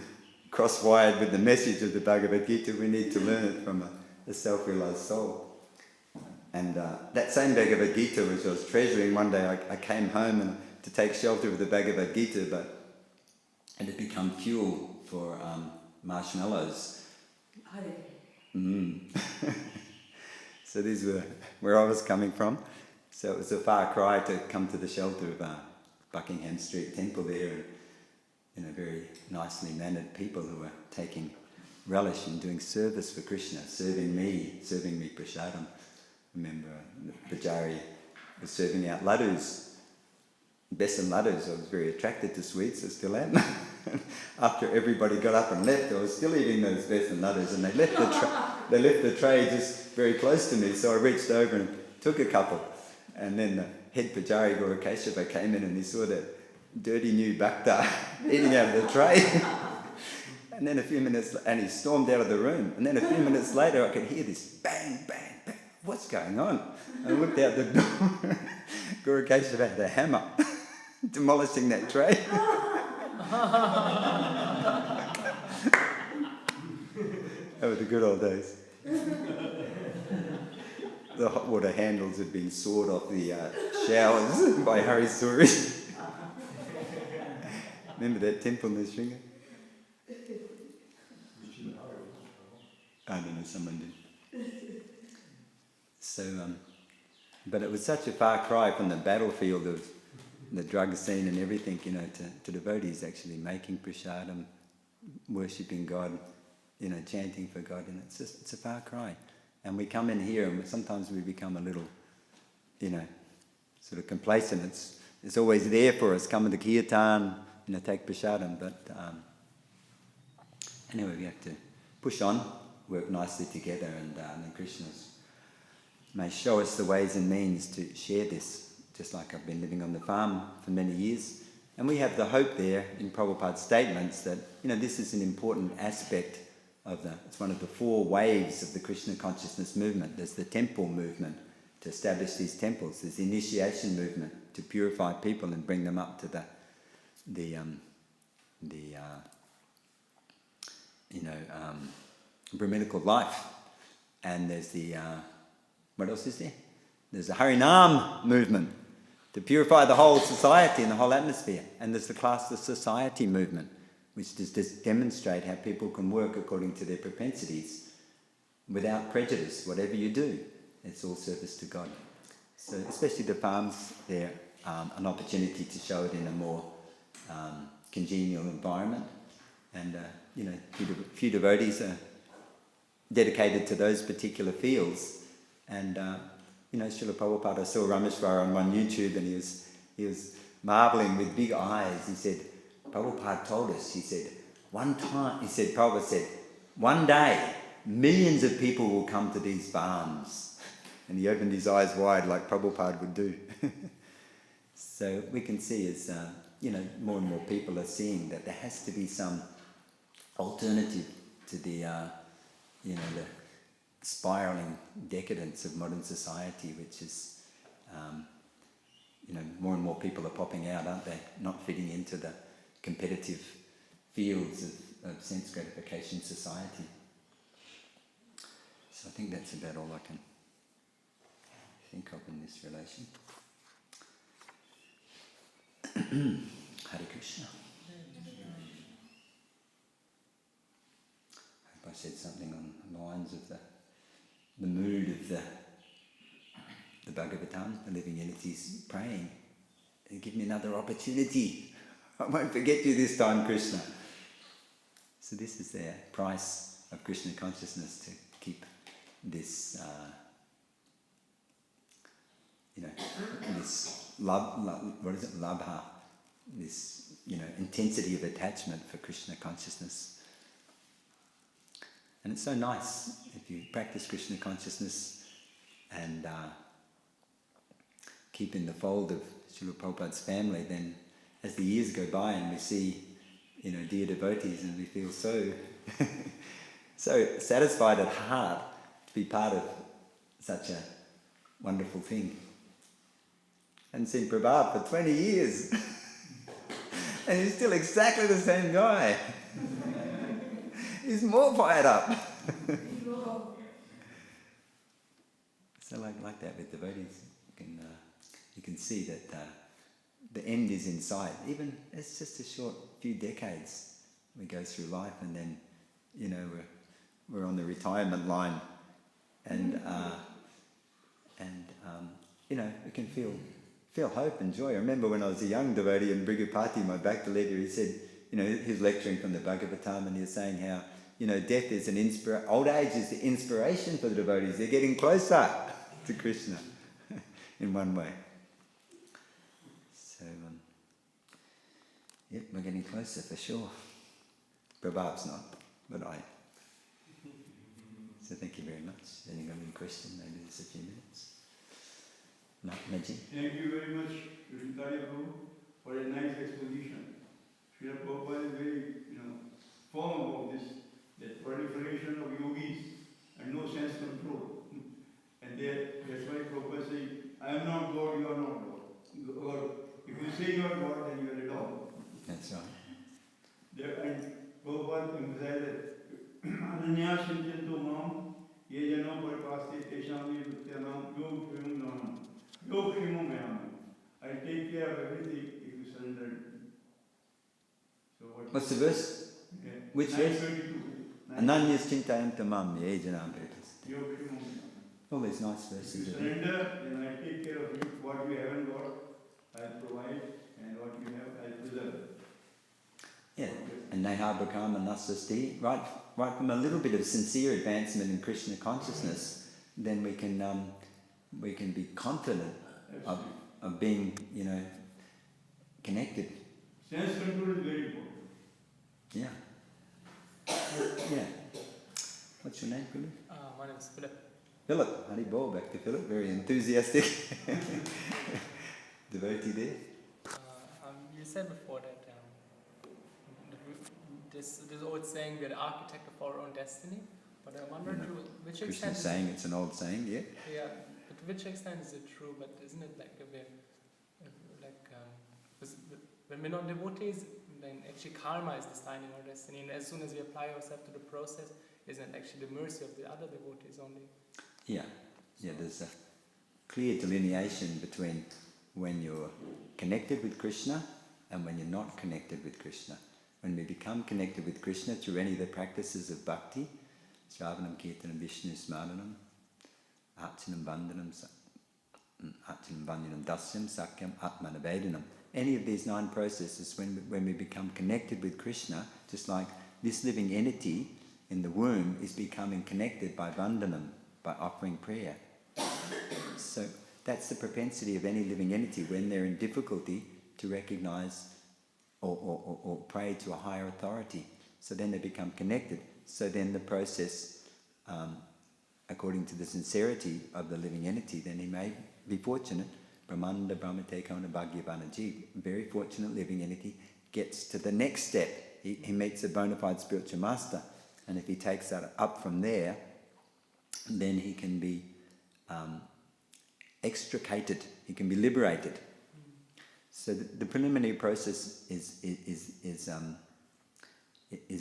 cross-wired with the message of the Bhagavad Gita. We need to learn it from a self-realised soul. And that same Bhagavad Gita, which I was treasuring, one day I came home to take shelter of the Bhagavad Gita, but it had become fuel for marshmallows. Hare. So these were where I was coming from. So it was a far cry to come to the shelter of Buckingham Street Temple there, and very nicely mannered people who were taking relish in doing service for Krishna, serving me prasadam. I remember the Pujari was serving out laddus, besan laddus. I was very attracted to sweets, I still am. After everybody got up and left, I was still eating those besan laddus, and they left the tray just very close to me, so I reached over and took a couple. And then the head Pujari, Guru Keshava, came in and he saw that dirty new bhakta eating out of the tray. And then a few minutes, and he stormed out of the room. And then a few minutes later, I could hear this bang, bang, bang. What's going on? I looked out the door. Guru Keshava had a hammer, demolishing that tray. That were the good old days. The hot water handles had been sawed off the showers by Hare Suri. Remember that temple in Sringa? I don't know, someone did. So, but it was such a far cry from the battlefield of the drug scene and everything, to devotees actually making prasadam, worshipping God, chanting for God, and it's a far cry. And we come in here and sometimes we become a little, sort of complacent. It's always there for us, come to kirtan, take prasadam, but anyway, we have to push on, work nicely together, and then Krishna may show us the ways and means to share this, just like I've been living on the farm for many years. And we have the hope there in Prabhupada's statements that, this is an important aspect of it's one of the 4 waves of the Krishna consciousness movement. There's the temple movement to establish these temples. There's the initiation movement to purify people and bring them up to the Brahminical life. And there's the, what else is there? There's the Harinam movement to purify the whole society and the whole atmosphere. And there's the classless society movement, which just demonstrate how people can work according to their propensities without prejudice. Whatever you do, it's all service to God. So especially the farms, they're an opportunity to show it in a more congenial environment. And, few devotees are dedicated to those particular fields. And, Srila Prabhupada saw Rameshwara on one YouTube, and he was marvelling with big eyes. He said, Prabhupada told us, Prabhupada said, one day, millions of people will come to these farms. And he opened his eyes wide like Prabhupada would do. So we can see as, more and more people are seeing that there has to be some alternative to the spiralling decadence of modern society, which is, more and more people are popping out, aren't they? Not fitting into the competitive fields of sense gratification society. So I think that's about all I can think of in this relation. Hare Krishna. I hope I said something on the lines of the mood of the Bhagavatam, the living entities praying. Give me another opportunity. I won't forget you this time, Krishna. So this is the price of Krishna consciousness, to keep this, this labha, this, intensity of attachment for Krishna consciousness. And it's so nice if you practice Krishna consciousness and keep in the fold of Srila Prabhupada's family, then as the years go by and we see, dear devotees, and we feel so so satisfied at heart to be part of such a wonderful thing. And seen Prabhupada for 20 years. And he's still exactly the same guy. He's more fired up. So like that with devotees, you can see that the end is in sight. Even it's just a short few decades we go through life, and then we're on the retirement line, and we can feel hope and joy. I remember when I was a young devotee in Brigupati, my Bhakti leader, he said, he was lecturing from the Bhagavatam, and he was saying how death is old age is the inspiration for the devotees. They're getting closer to Krishna in one way. So, we're getting closer for sure. Prabhupada's not, but I. So thank you very much. Anyone got any question? Maybe just a few minutes. Maji? Thank you very much, Prabhu, for a nice exposition. Śrīmad Prabhupada is very, firm about this, that proliferation of yogis and no sense control. And that's why Prabhupada says, I am not God, you are not God. God. If you say you are God, then you are a dog. That's right. And Prabhupada emphasized that Ananya Shintanto Mam, Ye Jano Parpaste Tesham Yutyanam Yog Shrimam Nanam. Yog Shrimam Mayam. I take care of everything if you surrender. So what's the verse? Yeah. Which verse? 9:22. Ananyas Chintayam Tamam Ye Janam Parpaste. Yog Shrimam. All these nice verses. If you surrender, then I take care of you. What you haven't got, I'll provide, and what you have, I'll preserve. Yeah, and Neha Bhakama Nasasti, right from a little bit of sincere advancement in Krishna consciousness, then we can be confident of being, connected. Sense control is very important. Yeah. Yeah. What's your name, Philip? My name is Philip. Philip, Hari Bol, back to Philip, very enthusiastic devotee there. You said before that this old saying, we are the architect of our own destiny, but I wonder to which extent... Krishna's saying, it's an old saying, yeah? Yeah, but to which extent is it true? But isn't it when we're not devotees, then actually karma is designing our destiny, and as soon as we apply ourselves to the process, isn't it actually the mercy of the other devotees only? Yeah, there's a clear delineation between when you're connected with Krishna and when you're not connected with Krishna. When we become connected with Krishna through any of the practices of bhakti, Shravanam, Kirtanam, Vishnu, Smaranam, Archanam, Bandhanam, Dasyam, Sakyam, Atmanavedanam. Any of these 9 processes, when we become connected with Krishna, just like this living entity in the womb is becoming connected by Vandhanam, by offering prayer. So that's the propensity of any living entity when they're in difficulty to recognize or pray to a higher authority. So then they become connected. So then the process, according to the sincerity of the living entity, then he may be fortunate. Brahmanda Brahmate Kona Bhagavanaji, very fortunate living entity, gets to the next step. He meets a bona fide spiritual master. And if he takes that up from there, then he can be extricated, he can be liberated. So the preliminary process is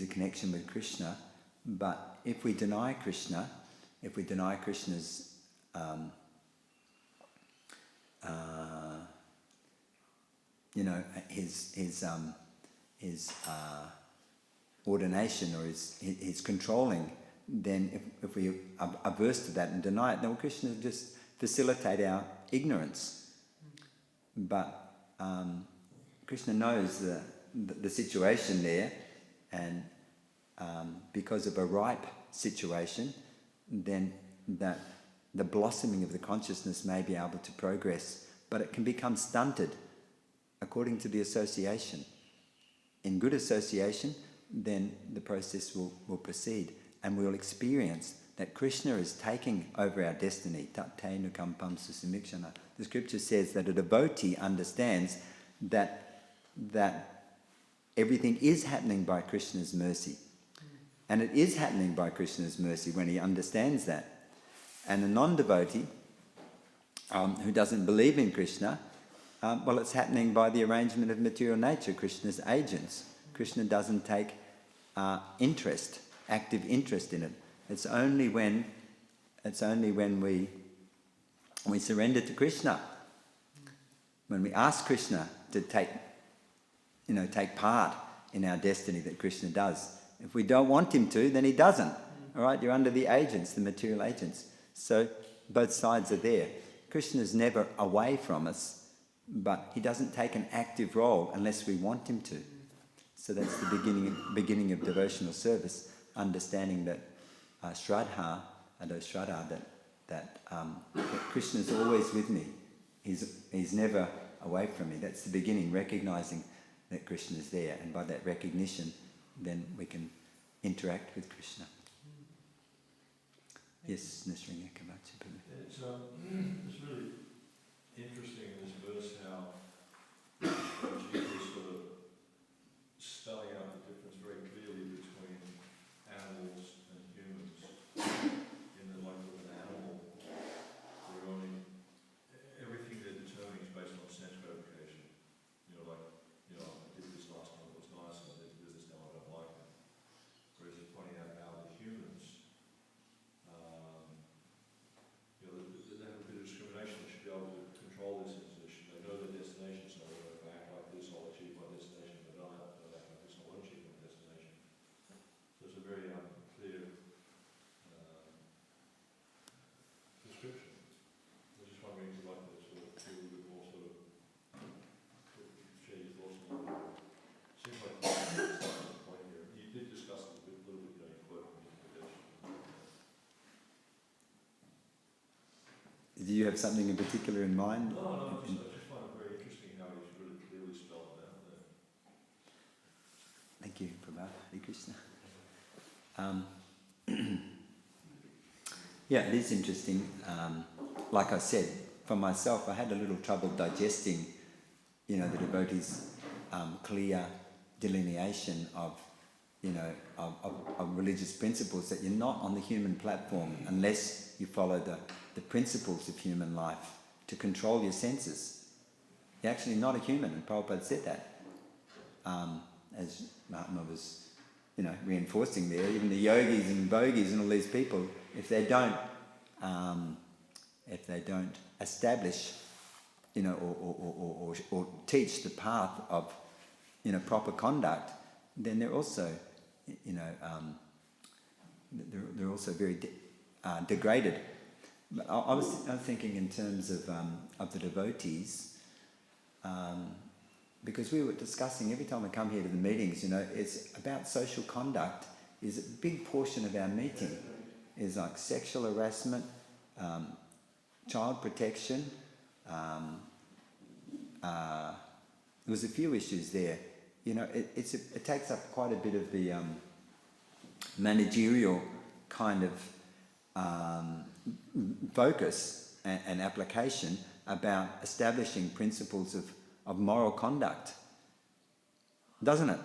a connection with Krishna. But if we deny Krishna, if we deny Krishna's his ordination or his controlling, then if we are averse to that and deny it, then Krishna will just facilitate our ignorance. But Krishna knows the situation there, and because of a ripe situation, then the blossoming of the consciousness may be able to progress, but it can become stunted according to the association. In good association, then the process will proceed, and we'll experience that Krishna is taking over our destiny. Tattenu kampam susamikshana. The scripture says that a devotee understands that everything is happening by Krishna's mercy. And it is happening by Krishna's mercy when he understands that. And a non-devotee who doesn't believe in Krishna, well, it's happening by the arrangement of material nature, Krishna's agents. Krishna doesn't take active interest in it. It's only when we surrender to Krishna, when we ask Krishna to take part in our destiny, that Krishna does. If we don't want him to, then he doesn't. All right, you're under the agents, the material agents. So both sides are there. Krishna's never away from us, but he doesn't take an active role unless we want him to. So that's the beginning of devotional service, understanding that Shraddha, that Krishna's always with me. He's never away from me. That's the beginning, recognizing that Krishna is there, and by that recognition, then we can interact with Krishna. Yes, Nisringa Kamachi. It's really interesting in this verse how Jesus is sort of spelling out the difference very clearly between animals and humans. In the life of an animal, they're only everything they're determining is based on sense gratification. I did this last time, it was nice, and I did this now, I don't like it. Whereas he's pointing out how the humans, they have a bit of discrimination. They should be able to control their senses. They know their destination, so if I act like this, I'll achieve my destination. If I don't act like this, I won't achieve my destination. So it's a very clear description. I was just wondering if you'd like to sort of do a little bit more share your thoughts on that. Seems like that's the point here. You did discuss it a little bit, you quote from the invitation. Do you have something in particular in mind? No, I just find it very interesting how he's really clearly spelled it out there. Thank you, Prabhu. Hare Krishna. Yeah, it is interesting. Like I said, for myself, I had a little trouble digesting, the devotees' clear delineation of religious principles, that you're not on the human platform unless you follow the principles of human life to control your senses. You're actually not a human, and Prabhupada said that. As Mahatma was, reinforcing there, even the yogis and bogis and all these people, if they don't establish, or teach the path of, proper conduct, then they're also, they're also very degraded. But I was thinking in terms of the devotees, because we were discussing every time we come here to the meetings, it's about social conduct is a big portion of our meeting. Is like sexual harassment, child protection. There was a few issues there. It takes up quite a bit of the managerial kind of focus and application about establishing principles of moral conduct, doesn't it?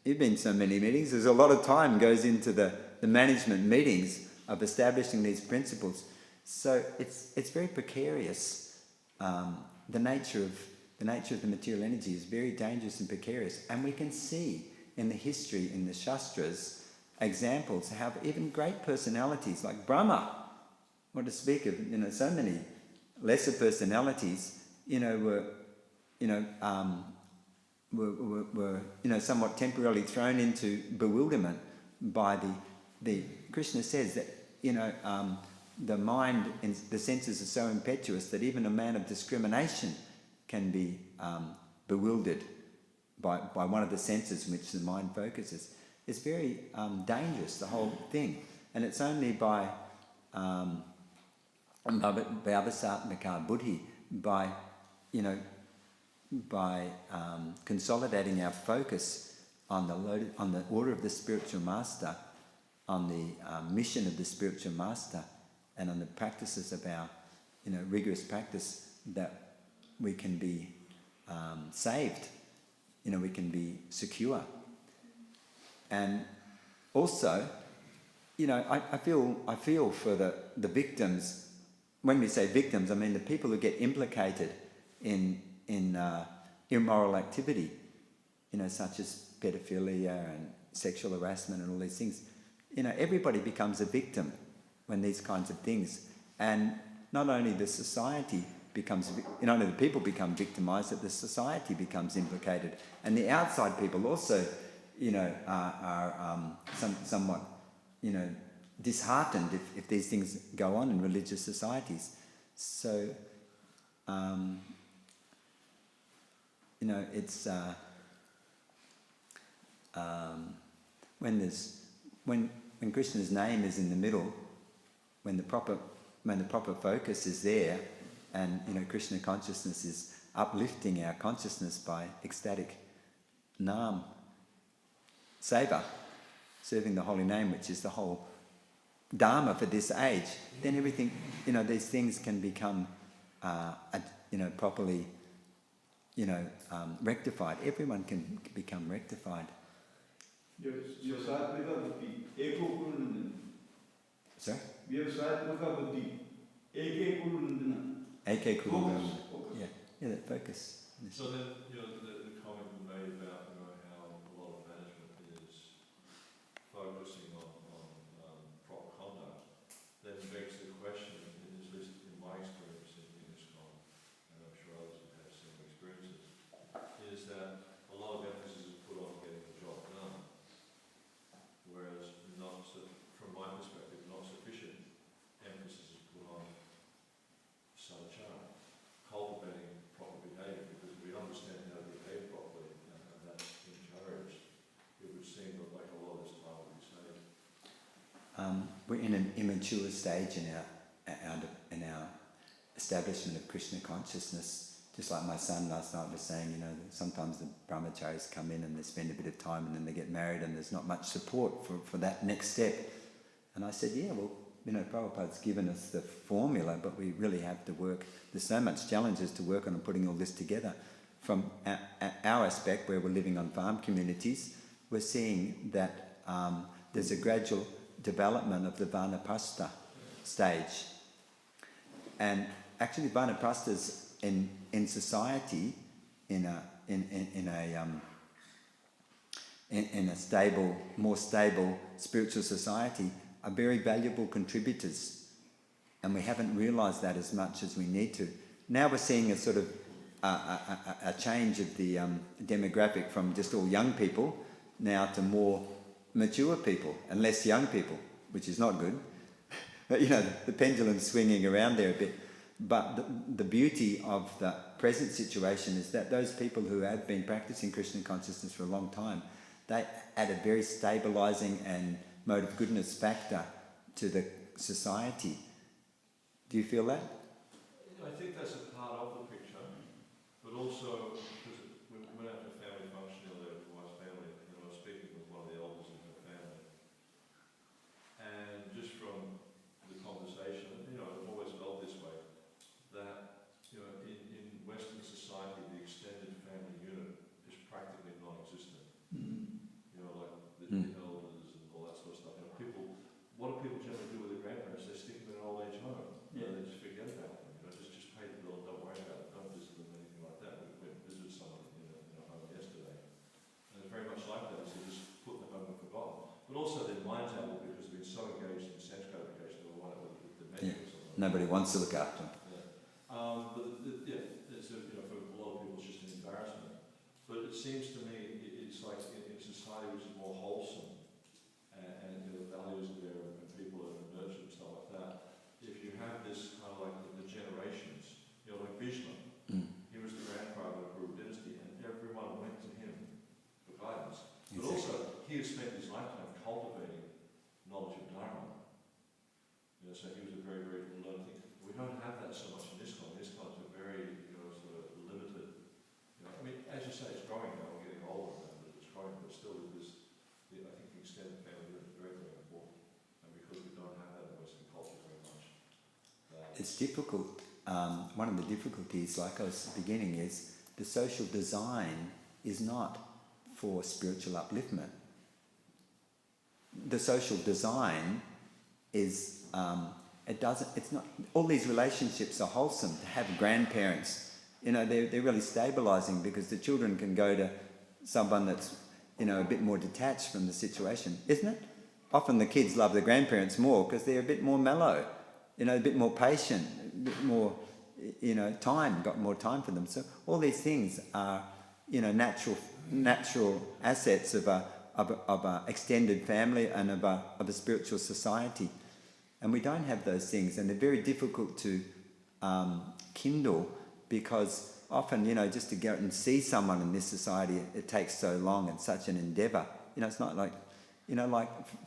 You've been to so many meetings. There's a lot of time goes into the management meetings of establishing these principles. So it's very precarious. The nature of the material energy is very dangerous and precarious, and we can see in the history, in the Shastras, examples how even great personalities like Brahma, what to speak of, so many lesser personalities, were somewhat temporarily thrown into bewilderment by the Krishna says that, the mind and the senses are so impetuous that even a man of discrimination can be bewildered by one of the senses in which the mind focuses. It's very dangerous, the whole thing. And it's only by Vyavasatmika buddhi, by consolidating our focus on the order of the spiritual master, on the mission of the spiritual master, and on the practices of our rigorous practice, that we can be saved. We can be secure. And also, I feel for the victims. When we say victims, I mean the people who get implicated in immoral activity, such as pedophilia and sexual harassment and all these things. Everybody becomes a victim when these kinds of things, and not only the society becomes, not only the people become victimized, but the society becomes implicated, and the outside people also, are somewhat, disheartened if these things go on in religious societies. So, it's when Krishna's name is in the middle, when the proper focus is there, and Krishna consciousness is uplifting our consciousness by ecstatic naam seva, serving the holy name, which is the whole dharma for this age, then everything, these things can become, properly, rectified. Everyone can become rectified. Sorry? Yeah, that focus. So then, the comment you made about how a lot of management is focusing on proper conduct, then begs the question, at least in my experience in ISKCON, and I'm sure others have had similar experiences, is that a lot of emphasis is put on getting the job done, whereas from my perspective, not sufficient emphasis is put on Sadhana, cultivating proper behavior, because if we understand how to behave properly and that's encouraged, it would seem that like a lot of this time would be saved. We're in an immature stage in our establishment of Krishna consciousness. Just like my son last night was saying, sometimes the brahmacharis come in and they spend a bit of time and then they get married and there's not much support for that next step. And I said, Prabhupada's given us the formula, but we really have to work. There's so much challenges to work on and putting all this together. From our aspect, where we're living on farm communities, we're seeing that there's a gradual development of the vanaprastha stage. And actually vanaprasthas in society, in a stable, more stable spiritual society, are very valuable contributors, and we haven't realised that as much as we need to. Now we're seeing a sort of a change of the demographic from just all young people now to more mature people and less young people, which is not good. But, the pendulum's swinging around there a bit. But the beauty of the present situation is that those people who have been practicing Krishna consciousness for a long time, they add a very stabilising and mode of goodness factor to the society. Do you feel that? I think that's a part of the picture, but also, because we went out to a family function the other day with my wife's family, and I was speaking with one of the elders in her family. And just from the conversation, I've always felt this way, that, in Western society, the extended family unit is practically non-existent. The elders and all that sort of stuff. What do people generally do with their grandparents? They stick them in an old age home. They just forget about them. Just pay the bill and don't worry about it. Don't visit them, anything like that. We visited someone in a home yesterday. And it's very much like that. They just put them home and forgotten. But also their minds out because they've been so engaged in sense gratification they wind up with dementia or something. Nobody wants to look after them. It's for a lot of people it's just an embarrassment. But it seems to me it's like in society which is more wholesome and the values are there and people are nurtured and stuff like that. If you have this kind of like the generations, like Bhishma, he was the grandfather of the Kuru dynasty and everyone went to him for guidance. But also, he has spent his lifetime cultivating knowledge of Dharma. So he was a very, very learned thing. We don't have that so much in ISKCON. ISKCON is a very, sort of limited. As you say, it's growing now. We're getting older now, but it's growing. But still, I think the extended family unit is very, very important. And because we don't have that in Western culture very much. It's difficult. One of the difficulties, like I was beginning, is the social design is not for spiritual upliftment. The social design is it's not, all these relationships are wholesome. To have grandparents, they're really stabilising, because the children can go to someone that's, a bit more detached from the situation, isn't it? Often the kids love the grandparents more because they're a bit more mellow, a bit more patient, a bit more, got more time for them. So all these things are, natural assets of a extended family and of a spiritual society. And we don't have those things, and they're very difficult to kindle, because often, just to go and see someone in this society, it takes so long and such an endeavour. It's not like,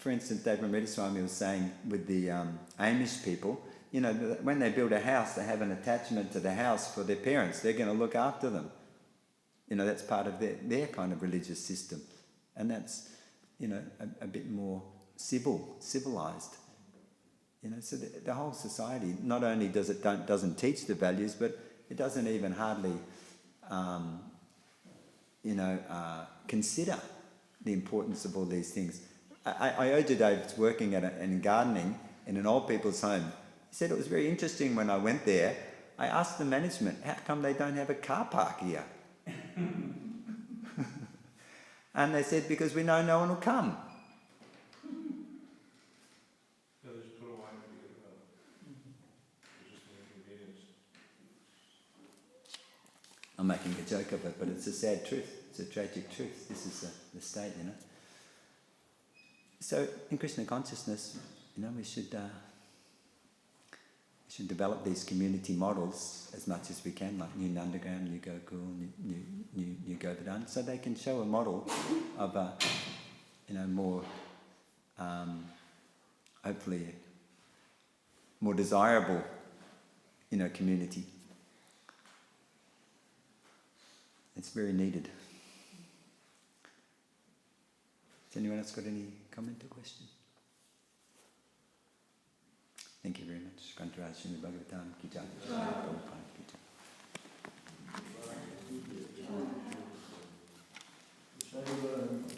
for instance, Devaramrita Swami was saying with the Amish people, when they build a house, they have an attachment to the house for their parents. They're going to look after them. That's part of their kind of religious system. And that's, a bit more civilised. So the whole society, not only doesn't teach the values, but it doesn't even hardly, consider the importance of all these things. I was working in gardening in an old people's home. He said it was very interesting when I went there. I asked the management, how come they don't have a car park here? And they said, because we know no one will come. I'm making a joke of it, but it's a sad truth. It's a tragic truth. This is the state, So in Krishna consciousness, we should develop these community models as much as we can, like New Nandagram, New Gokul, New Govardhan, so they can show a model of a, more, hopefully, more desirable, community. It's very needed. Has anyone else got any comment or question? Thank you very much. Śrīmad Bhāgavatam ki jai. Prabhupada ki jai.